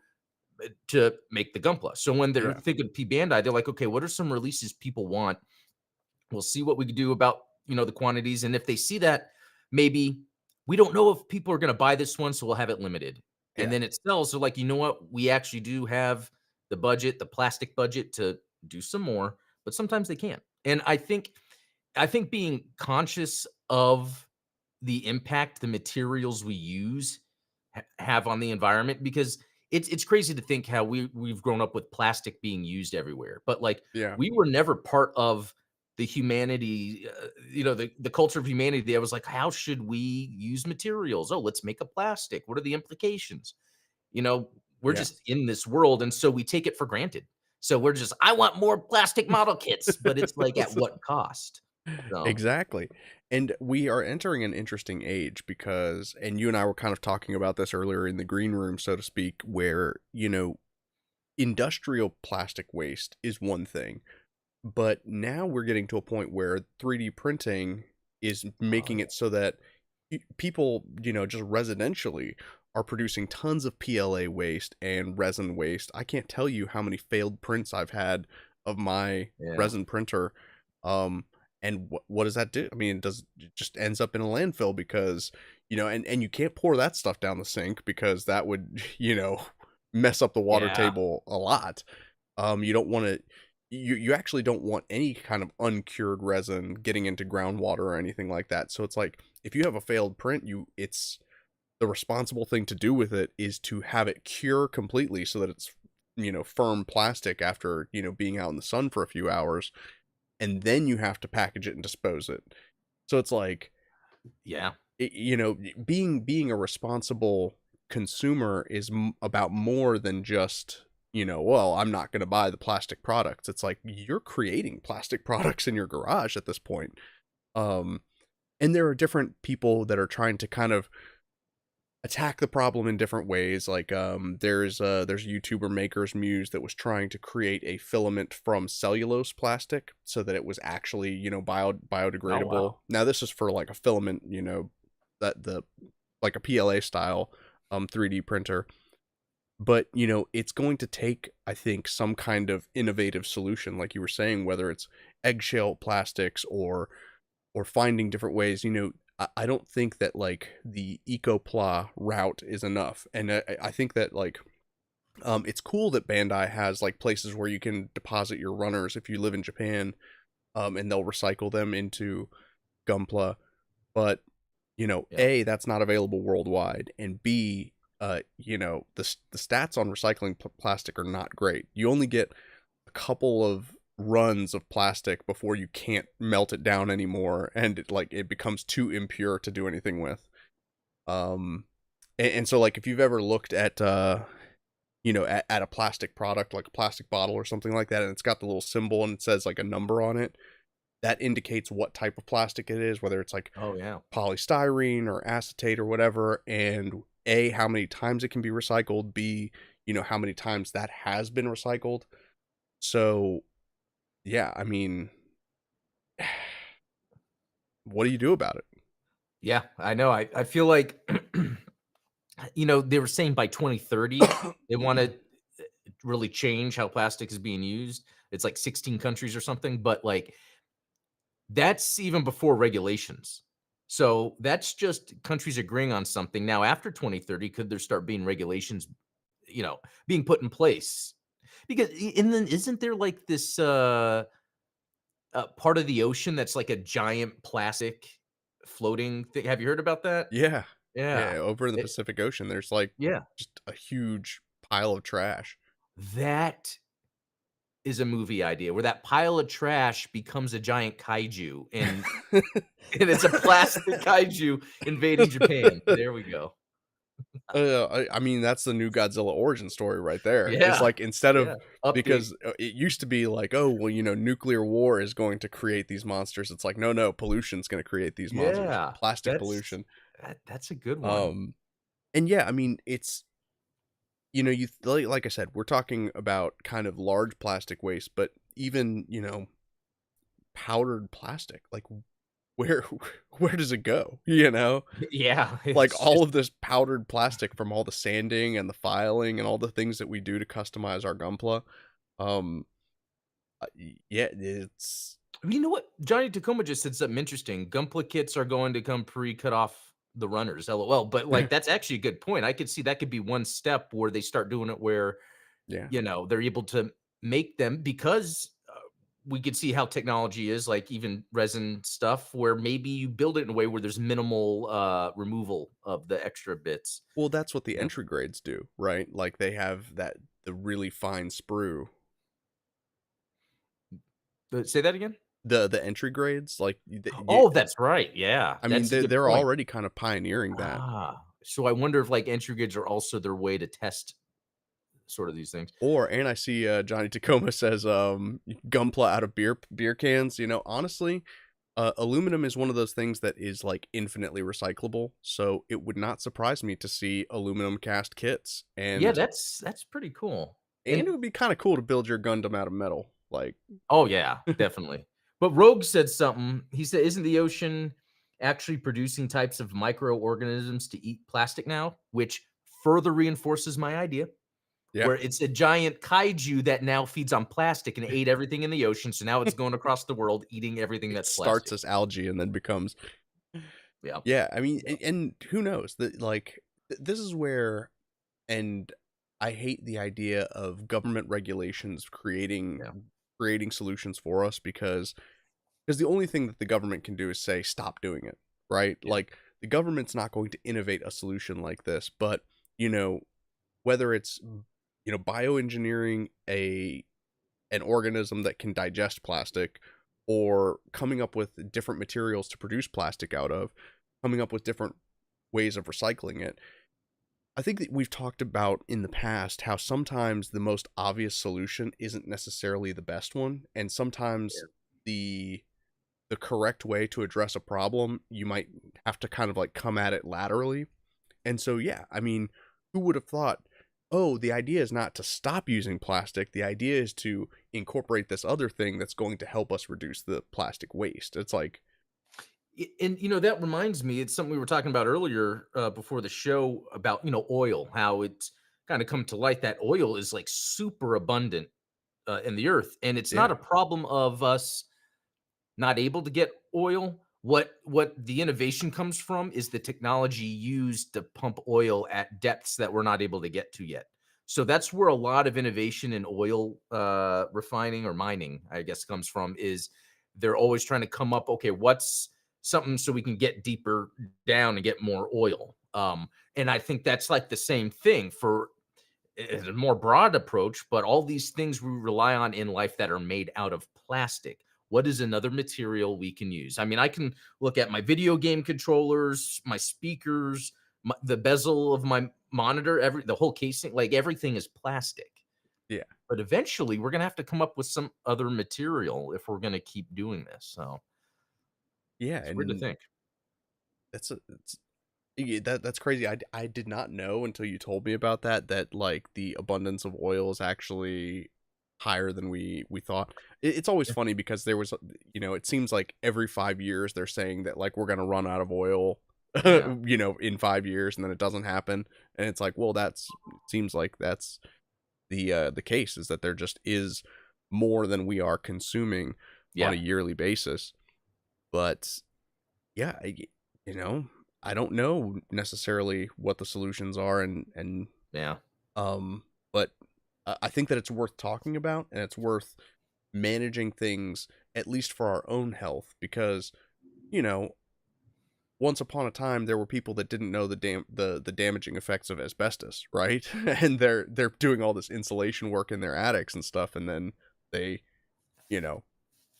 make the Gunpla. So when they're Yeah. thinking P Bandai, they're like, okay, what are some releases people want? We'll see what we can do about the quantities, and if they see that maybe we don't know if people are going to buy this one, so we'll have it limited, and Yeah. then it sells. So like, you know what, we actually do have the budget, the plastic budget to do some more, but sometimes they can't. And I think being conscious of the impact the materials we use have on the environment, because it's crazy to think how we've grown up with plastic being used everywhere, but like Yeah. we were never part of the humanity, the culture of humanity that was like, how should we use materials? Oh, let's make a plastic. What are the implications? You know, we're Yeah. just in this world, and so we take it for granted. So we're just, I want more plastic model kits, but it's like at what cost? So Exactly. And we are entering an interesting age because, and you and I were kind of talking about this earlier in the green room, so to speak, where, industrial plastic waste is one thing, but now we're getting to a point where 3D printing is oh making it so that people, just residentially are producing tons of PLA waste and resin waste. I can't tell you how many failed prints I've had of my yeah. resin printer. Um, and what does that do? I mean, it just ends up in a landfill because, and you can't pour that stuff down the sink because that would, mess up the water Yeah. table a lot. You don't want to, you actually don't want any kind of uncured resin getting into groundwater or anything like that. So it's like, if you have a failed print, it's the responsible thing to do with it is to have it cure completely so that it's, firm plastic after, being out in the sun for a few hours, and then you have to package it and dispose it. So it's like, Yeah. being a responsible consumer is about more than just, well, I'm not going to buy the plastic products. It's like you're creating plastic products in your garage at this point. And there are different people that are trying to kind of attack the problem in different ways. Like there's a YouTuber Maker's Muse that was trying to create a filament from cellulose plastic so that it was actually, Oh biodegradable. wow. Now this is for like a filament, that the like a PLA style 3D printer. But, it's going to take, I think, some kind of innovative solution, like you were saying, whether it's eggshell plastics or finding different ways. I don't think that like the Ecopla route is enough. And I think that like it's cool that Bandai has like places where you can deposit your runners if you live in Japan, and they'll recycle them into Gunpla. But Yeah. A, that's not available worldwide, and B, the stats on recycling plastic are not great. You only get a couple of runs of plastic before you can't melt it down anymore, and it becomes too impure to do anything with. And so like if you've ever looked at at a plastic product like a plastic bottle or something like that, and it's got the little symbol and it says like a number on it, that indicates what type of plastic it is, whether it's like Oh yeah. polystyrene or acetate or whatever, and A, how many times it can be recycled, B, how many times that has been recycled. So, yeah, I mean, what do you do about it? Yeah, I know. I feel like they were saying by 2030 they want to really change how plastic is being used. It's like 16 countries or something, but like that's even before regulations. So that's just countries agreeing on something. Now, after 2030, could there start being regulations, being put in place? Because and then isn't there like this part of the ocean that's like a giant plastic floating thing? Have you heard about that? Yeah. Yeah. Yeah, over in the It, Pacific Ocean, there's like yeah. just a huge pile of trash. That is a movie idea where that pile of trash becomes a giant kaiju and it's a plastic kaiju invading Japan. There we go. I mean, that's the new Godzilla origin story right there. It's Yeah. like instead Yeah. of Update. because it used to be like, oh, well, nuclear war is going to create these monsters. It's like, no, no, pollution's going to create these monsters. Yeah. Plastic That's pollution. that's a good one. Um, and yeah, I mean, it's like I said, we're talking about kind of large plastic waste, but even powdered plastic, like where where does it go? Yeah. Like It's all just of this powdered plastic from all the sanding and the filing and all the things that we do to customize our Gunpla. Um, yeah, it's you know what? Johnny Tacoma just said something interesting. Gunpla kits are going to come pre-cut off the runners, LOL. But like that's actually a good point. I could see that could be one step where they start doing it where yeah. they're able to make them because we could see how technology is like even resin stuff where maybe you build it in a way where there's minimal removal of the extra bits. Well, that's what the Yeah. entry grades do, right? Like they have the really fine sprue. Say that again. The entry grades, like Oh, that's right. Yeah, I mean, that's a good they're point. already kind of pioneering that. So I wonder if like entry grids are also their way to test sort of these things. And I see Johnny Tacoma says Gunpla out of beer cans. Honestly, aluminum is one of those things that is like infinitely recyclable, so it would not surprise me to see aluminum cast kits, Yeah, and that's pretty cool. it And would be kind of cool to build your Gundam out of metal. Like, oh yeah, definitely. But Rogue said something. He said, "Isn't the ocean actually producing types of microorganisms to eat plastic now?" Which further reinforces my idea, yeah, where it's a giant kaiju that now feeds on plastic and ate everything in the ocean. So now it's going across the world eating everything it that's starts plastic. as algae and then becomes Yeah. yeah. I mean, Yeah. and who knows that like this is where, and I hate the idea of government regulations Yeah. creating solutions for us because the only thing that the government can do is say stop doing it, right? Yeah. Like the government's not going to innovate a solution like this, but you know whether it's bioengineering an organism that can digest plastic, or coming up with different materials to produce plastic out of, coming up with different ways of recycling it. I think that we've talked about in the past how sometimes the most obvious solution isn't necessarily the best one, and sometimes the correct way to address a problem, you might have to kind of like come at it laterally. And so, yeah, I mean, who would have thought, oh, the idea is not to stop using plastic. The idea is to incorporate this other thing that's going to help us reduce the plastic waste. It's like, And that reminds me, it's something we were talking about earlier before the show about oil, how it's kind of come to light that oil is like super abundant in the earth, and it's not yeah, a problem of us not able to get oil. What the innovation comes from is the technology used to pump oil at depths that we're not able to get to yet. So that's where a lot of innovation in oil refining or mining, I guess, comes from. Is they're always trying to come up, okay, what's something so we can get deeper down and get more oil. And I think that's like the same thing for a more broad approach, but all these things we rely on in life that are made out of plastic. What is another material we can use? I mean, I can look at my video game controllers, my speakers, the bezel of my monitor, the whole casing, like everything is plastic. yeah, But eventually, we're gonna have to come up with some other material if we're gonna keep doing this. So yeah. it's weird to And think. it's yeah, that's crazy. I did not know until you told me about that like the abundance of oil is actually higher than we thought. It's always Yeah. funny because there was, it seems like every 5 years they're saying that like we're gonna run out of oil, Yeah. in 5 years, and then it doesn't happen. And it's like, well, it seems like that's the case, is that there just is more than we are consuming on a Yeah. yearly basis. But yeah, you know, I don't know necessarily what the solutions are, and Yeah. but I think that it's worth talking about, and it's worth managing things at least for our own health, because you know once upon a time there were people that didn't know the damaging effects of asbestos, right? And they're doing all this insulation work in their attics and stuff, and then they, you know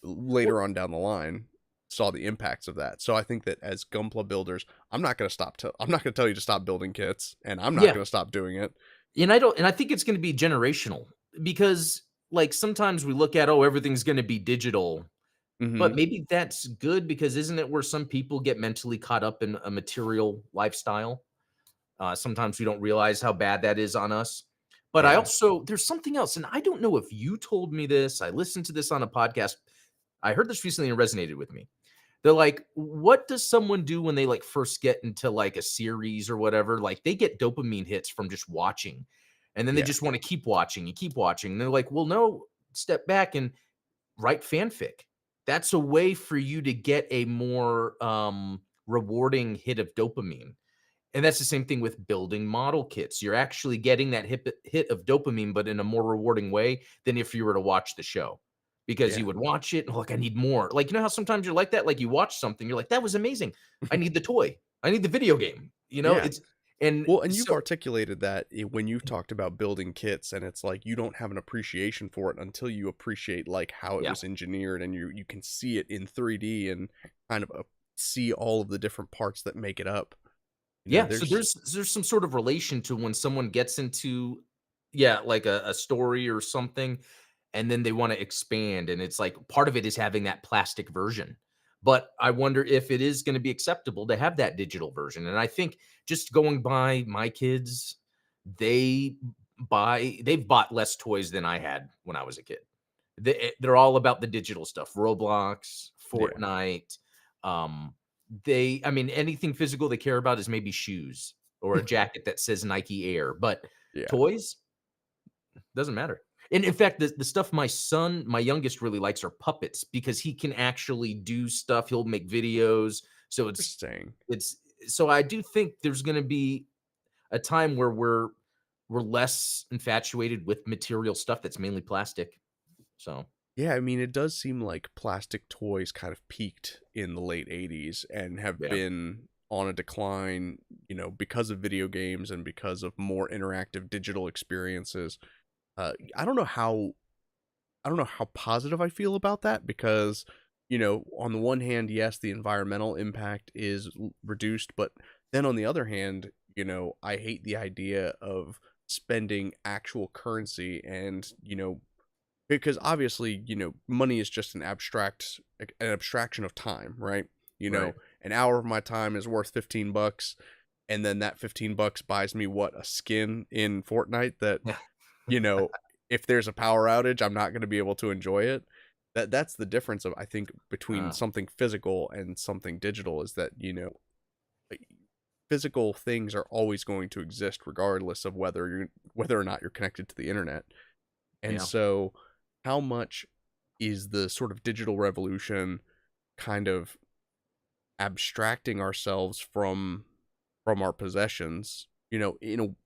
Well, later on down the line saw the impacts of that. So I think that as Gunpla builders, I'm not going to tell you to stop building kits, and I'm not yeah. going to stop doing it. And I think it's gonna be generational because, like, sometimes we look at, "Oh, everything's gonna be digital," but Mhm. maybe that's good because isn't it where some people get mentally caught up in a material lifestyle? Sometimes we don't realize how bad that is on us. But I Yeah. also there's something else, and I don't know if you told me this, I listened to this on a podcast. I heard this recently and it resonated with me. They're like, what does someone do when they like first get into like a series or whatever? Like they get dopamine hits from just watching. And then they Yeah. just want to keep watching and keep watching. And they're like, well, no, step back and write fanfic. That's a way for you to get a more rewarding hit of dopamine. And that's the same thing with building model kits. You're actually getting that hit of dopamine, but in a more rewarding way than if you were to watch the show. Because you Yeah. would watch it and like, I need more. Like, how sometimes you're like that? Like you watch something, you're like, that was amazing. I need the toy. I need the video game. Yeah. It's and Well, and you've so articulated that when you've talked about building kits, and it's like you don't have an appreciation for it until you appreciate like how it yeah. was engineered, and you can see it in 3D and kind of see all of the different parts that make it up. Yeah. So There's there's some sort of relation to when someone gets into like a story or something, and then they want to expand. And it's like part of it is having that plastic version. But I wonder if it is going to be acceptable to have that digital version. And I think just going by my kids, they they've bought less toys than I had when I was a kid. They're all about the digital stuff, Roblox, yeah, Fortnite. I mean, anything physical they care about is maybe shoes or a jacket that says Nike Air, but yeah. toys doesn't matter. And in fact, the stuff my youngest, really likes are puppets because he can actually do stuff. He'll make videos. So Interesting. it's so I do think there's going to be a time where we're less infatuated with material stuff that's mainly plastic. So Yeah, I mean, it does seem like plastic toys kind of peaked in the late 80s and have yeah, been on a decline, because of video games and because of more interactive digital experiences. I don't know how positive I feel about that, because, on the one hand, yes, the environmental impact is reduced, but then on the other hand, I hate the idea of spending actual currency, and, because obviously, money is just an abstraction of time, right? right. An hour of my time is worth $15. and then that $15 buys me what, a skin in Fortnite that, you know, if there's a power outage, I'm not going to be able to enjoy it. That's the difference of, I think, between Uh, something physical and something digital, is that, physical things are always going to exist regardless of whether or not you're connected to the internet. And yeah. so how much is the sort of digital revolution kind of abstracting ourselves from our possessions?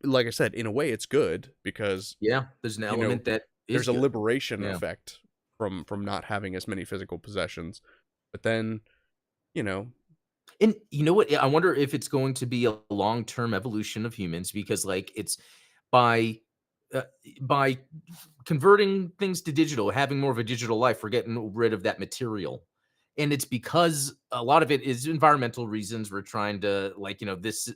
Like I said, in a way it's good because, Yeah. There's an you know, element that is there's a good. liberation Yeah. effect from not having as many physical possessions. But then, you know, And you know what? I wonder if it's going to be a long-term evolution of humans because, like, it's by uh, by converting things to digital, having more of a digital life, we're getting rid of that material. And it's because a lot of it is environmental reasons. We're trying to, like, this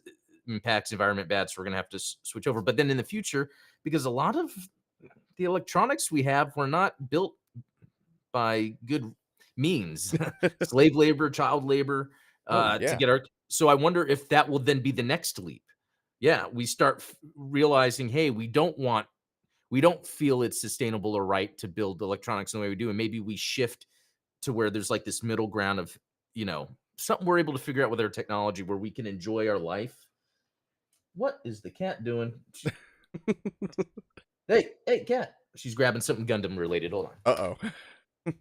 impacts environment bad, so we're going to have to switch over. But then in the future, because a lot of the electronics we have were not built by good means, slave labor, child labor, oh to yeah. get our. So I wonder if that will then be the next leap. Yeah, we start realizing, hey, we don't feel it's sustainable or right to build electronics in the way we do, and maybe we shift to where there's like this middle ground of, something we're able to figure out with our technology where we can enjoy our life. What is the cat doing? Hey, hey, cat! She's grabbing something Gundam related. Hold on. Uh-oh.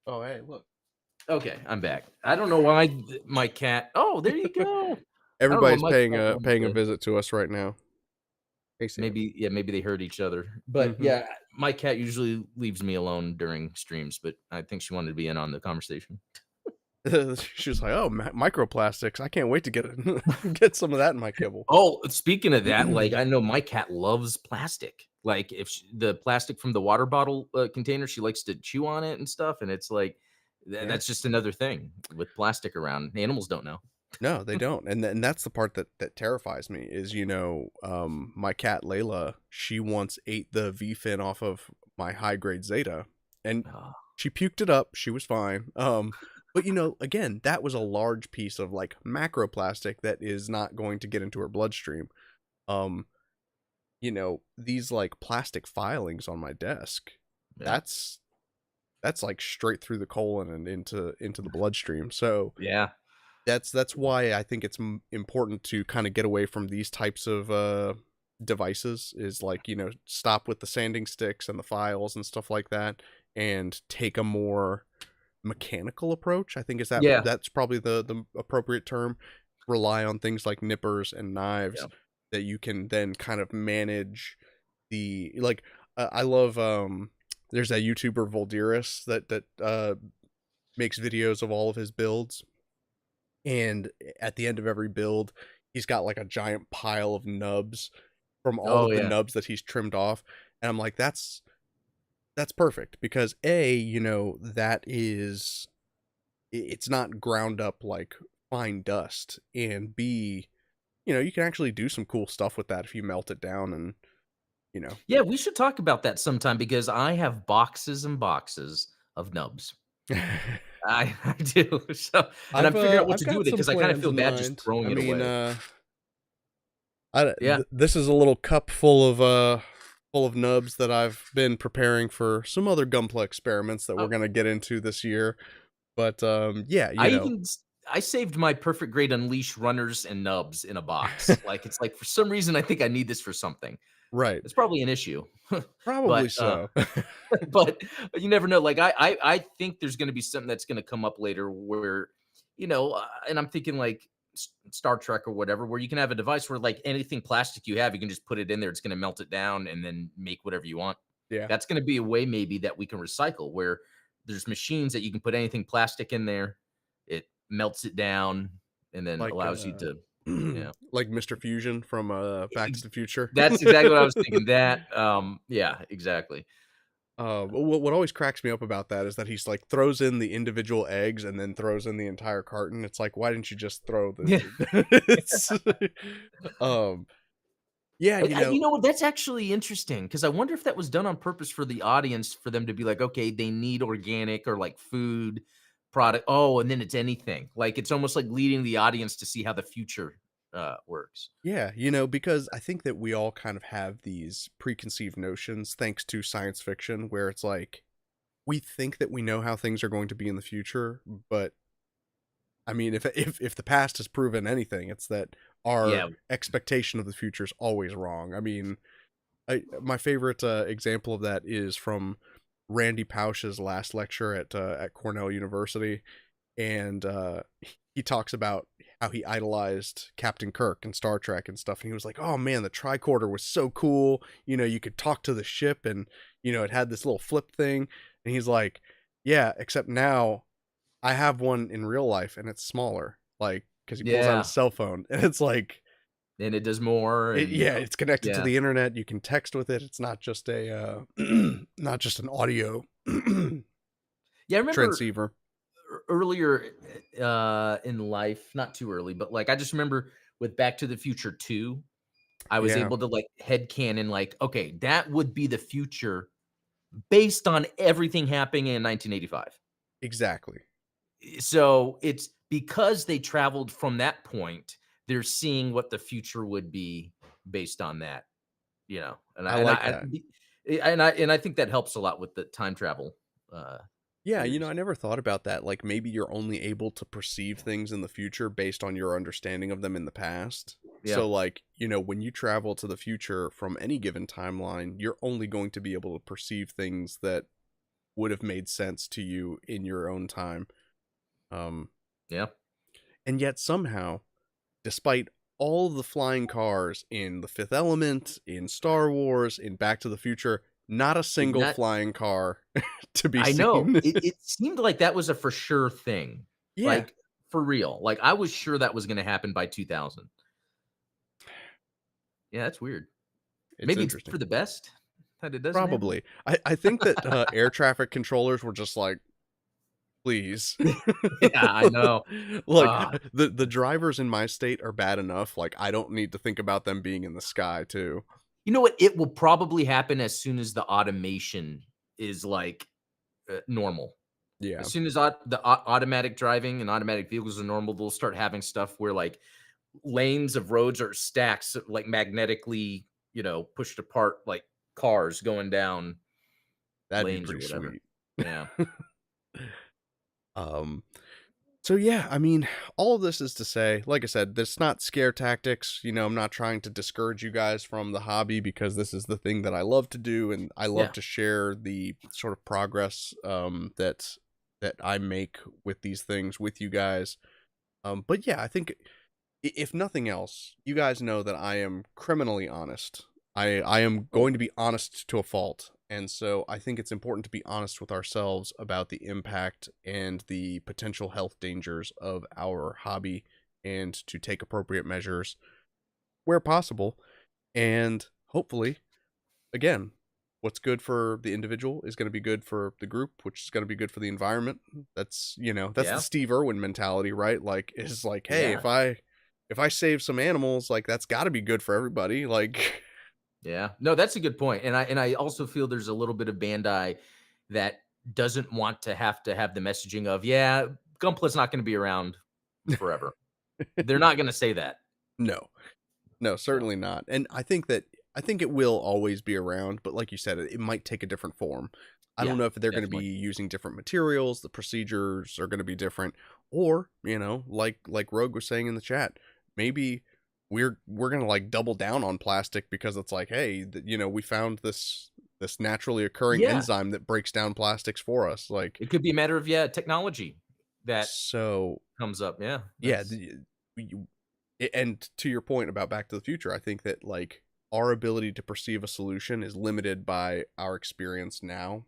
Oh, hey, look. Okay, I'm back. I don't know why my cat. Oh, there you go. I don't know what Everybody's my paying cat a wanted paying a to. visit to us right now. Hey Sam. Maybe, yeah, maybe they heard each other. But Mm-hmm. yeah, my cat usually leaves me alone during streams, but I think she wanted to be in on the conversation. She was like, "Oh, microplastics! I can't wait to get some of that in my kibble." Oh, speaking of that, like I know my cat loves plastic. Like if the plastic from the water bottle container, she likes to chew on it and stuff. And it's like Yeah. that's just another thing with plastic around. Animals don't know. No, they don't, and that's the part that terrifies me. Is my cat Layla, she once ate the V fin off of my high grade Zeta, and Oh, she puked it up. She was fine. But again, that was a large piece of like macroplastic that is not going to get into her bloodstream. Um, these like plastic filings on my desk, yeah, that's like straight through the colon and into the bloodstream. So yeah, that's why I think it's important to kind of get away from these types of devices, is like, stop with the sanding sticks and the files and stuff like that, and take a more mechanical approach. I think yeah, that's probably the appropriate term. Rely on things like nippers and knives yeah. that you can then kind of manage the, like, I love there's a YouTuber Voldiris that makes videos of all of his builds, and at the end of every build he's got like a giant pile of nubs from all Oh of the yeah, nubs that he's trimmed off. And I'm like, that's perfect, because that is, it's not ground up like fine dust, and B, you can actually do some cool stuff with that if you melt it down, and you know yeah. We should talk about that sometime because I have boxes and boxes of nubs. I do. So, and I'm figuring out what I've to do got with it some because I kind of plans feel in bad just mind. I throwing it mean, away. Yeah. this is a little cup full of nubs that I've been preparing for some other Gunpla experiments that we're Oh, gonna get into this year. But yeah, I saved my perfect grade Unleash runners and nubs in a box. Like it's like for some reason I think I need this for something. right, It's probably an issue, probably but so. but you never know. Like I think there's going to be something that's going to come up later where, and I'm thinking like Star Trek or whatever, where you can have a device where like anything plastic you have, you can just put it in there. It's going to melt it down and then make whatever you want. Yeah, That's going to be a way maybe that we can recycle where there's machines that you can put anything plastic in there. It melts it down and then like allows you to, yeah. like Mr. Fusion from Back to Ex- the Future. That's exactly what I was thinking. That, yeah, exactly. What always cracks me up about that is that he's like throws in the individual eggs and then throws in the entire carton. It's like, why didn't you just throw Yeah. it's, um yeah, You know what? That's actually interesting because I wonder if that was done on purpose for the audience, for them to be like, okay, they need organic or like food, product. Oh, and then it's anything. Like it's almost like leading the audience to see how the future works. Yeah, because I think that we all kind of have these preconceived notions thanks to science fiction where it's like we think that we know how things are going to be in the future, but I mean, if the past has proven anything, it's that our Yeah. expectation of the future is always wrong. I mean, my favorite example of that is from Randy Pausch's last lecture at Cornell University, and he talks about how he idolized Captain Kirk and Star Trek and stuff, and he was like, "Oh man, the tricorder was so cool. You could talk to the ship, and it had this little flip thing." And he's like, "Yeah, except now I have one in real life, and it's smaller, like because he pulls out Yeah. his cell phone, and it's like." And it does more. And Yeah, it's connected to yeah. the internet. You can text with it. It's not just a not just an audio Yeah. I remember transceiver. earlier in life, not too early, but like I just remember with Back to the Future 2, I was Yeah, able to like headcanon, like, okay, that would be the future based on everything happening in 1985. exactly. So it's because they traveled from that point, they're seeing what the future would be based on that, And I I and like I that. and I think that helps a lot with the time travel Yeah, theories. I never thought about that. Like maybe you're only able to perceive things in the future based on your understanding of them in the past. Yeah. So like, when you travel to the future from any given timeline, you're only going to be able to perceive things that would have made sense to you in your own time. Um Yeah. and yet somehow, despite all of the flying cars in The Fifth Element, in Star Wars, in Back to the Future, not a single That flying car to be I know. seen. It seemed like that was a for sure thing. Yeah, Like, for real. Like, I was sure that was gonna happen by 2000. Yeah, that's weird. it's Maybe it's interesting. for the best that it doesn't happen? Probably. I think that air traffic controllers were just like, please. Yeah, I know. Look, Ah, the drivers in my state are bad enough. Like, I don't need to think about them being in the sky, too. you know what? It will probably happen as soon as the automation is, like, normal. Yeah, As soon as automatic driving and automatic vehicles are normal, they'll start having stuff where, like, lanes of roads are stacked, like, magnetically, pushed apart like cars going down that'd be lanes or pretty whatever. sweet. Yeah. Um, So yeah, I mean, all of this is to say, like I said, this not scare tactics. I'm not trying to discourage you guys from the hobby because this is the thing that I love to do, and I love Yeah. to share the sort of progress that I make with these things with you guys. But yeah, I think if nothing else, you guys know that I am criminally honest. I am going to be honest to a fault. And so I think it's important to be honest with ourselves about the impact and the potential health dangers of our hobby and to take appropriate measures where possible. And hopefully, again, what's good for the individual is going to be good for the group, which is going to be good for the environment. That's the Yeah. Steve Irwin mentality, right? Like, it's like, hey, Yeah. if I save some animals, like that's got to be good for everybody. Like, Yeah. No, that's a good point. And I also feel there's a little bit of Bandai that doesn't want to have the messaging of, yeah, Gunpla's not going to be around forever. They're not going to say that. no, no, So, certainly not. And I think it will always be around, but like you said, it might take a different form. I don't yeah, know if they're going to be definitely. using different materials, the procedures are going to be different, or, like Rogue was saying in the chat, maybe we're going to like double down on plastic because it's like, hey, we found this naturally occurring Yeah. enzyme that breaks down plastics for us. Like, It could be a matter of, yeah, technology that so comes up. Yeah. yeah, That's and to your point about Back to the Future, I think that like our ability to perceive a solution is limited by our experience now.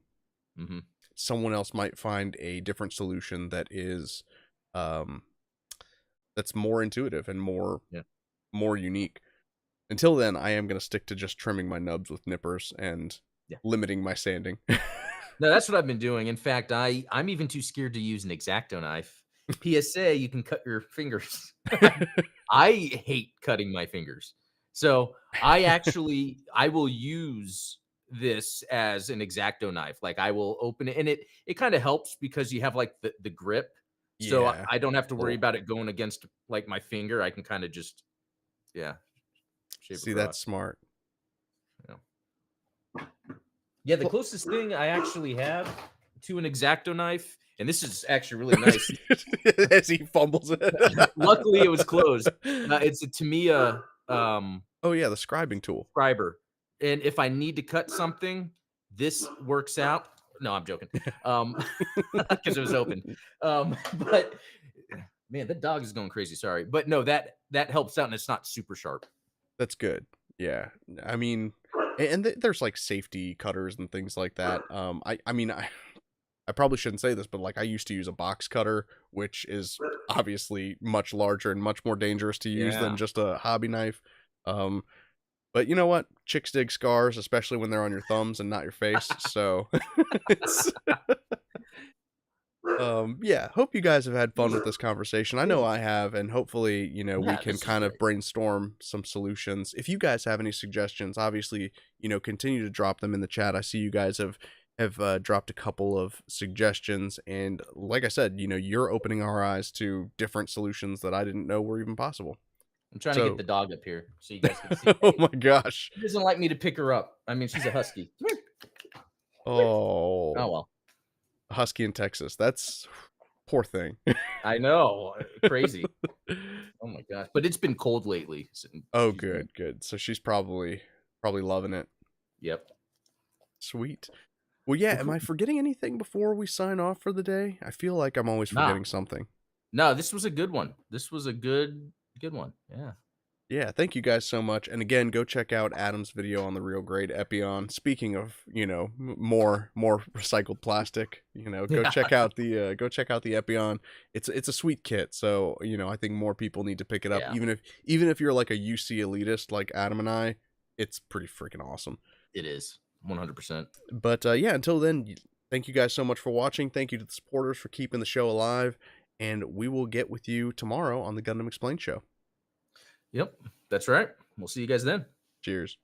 mhm. Someone else might find a different solution that is um that's more intuitive and Yeah. more unique. Until then, I am going to stick to just trimming my nubs with nippers and Yeah. limiting my sanding. No, that's what I've been doing. In fact, I'm even too scared to use an X-Acto knife. PSA, you can cut your fingers. I hate cutting my fingers. So, I will use this as an X-Acto knife. Like I will open it, and it kind of helps because you have like the grip, so Yeah. I don't have to worry Cool. about it going against like my finger. I can kind of just yeah shape See, that's across. smart. Yeah. Yeah, the Well- closest thing I actually have to an X-Acto knife, and this is actually really nice. As he fumbles it. Luckily, it was closed. It's a Tamiya Oh yeah, the scribing tool. scriber, and if I need to cut something, this works out. No, I'm joking. Because it was open. But man, the dog is going crazy. Sorry, but no, that helps out, and it's not super sharp. That's good. Yeah. I mean, and there's like safety cutters and things like that. I mean, I probably shouldn't say this, but like I used to use a box cutter, which is obviously much larger and much more dangerous to use Yeah. than just a hobby knife. But you know what? Chicks dig scars, especially when they're on your thumbs and not your face. So it's yeah, hope you guys have had fun with this conversation. I know I have, and hopefully, we Yeah, can this is kind of great. brainstorm some solutions. If you guys have any suggestions, obviously, continue to drop them in the chat. I see you guys have dropped a couple of suggestions, and like I said, you're opening our eyes to different solutions that I didn't know were even possible. I'm trying to So- get the dog up here so you guys can see. Oh my gosh. She doesn't like me to pick her up. I mean, she's a husky. Come here. Oh, Oh well, husky in Texas. That's poor thing. I know, crazy. Oh my gosh, but it's been cold lately. So Oh, she's been- good. So she's probably loving it. Yep. Sweet. Well, yeah, am I forgetting anything before we sign off for the day? I feel like I'm always Nah. forgetting something. No, this was a good one. This was a good one. Yeah. Yeah, thank you guys so much. And again, go check out Adam's video on the real grade Epion. Speaking of, more recycled plastic, go Yeah. check out the Epion. It's a sweet kit. So, I think more people need to pick it up. Yeah. Even if you're like a UC elitist like Adam and I, it's pretty freaking awesome. It is 100%. But yeah, until then, thank you guys so much for watching. Thank you to the supporters for keeping the show alive. And we will get with you tomorrow on the Gundam Explained show. Yep, that's right. We'll see you guys then. Cheers.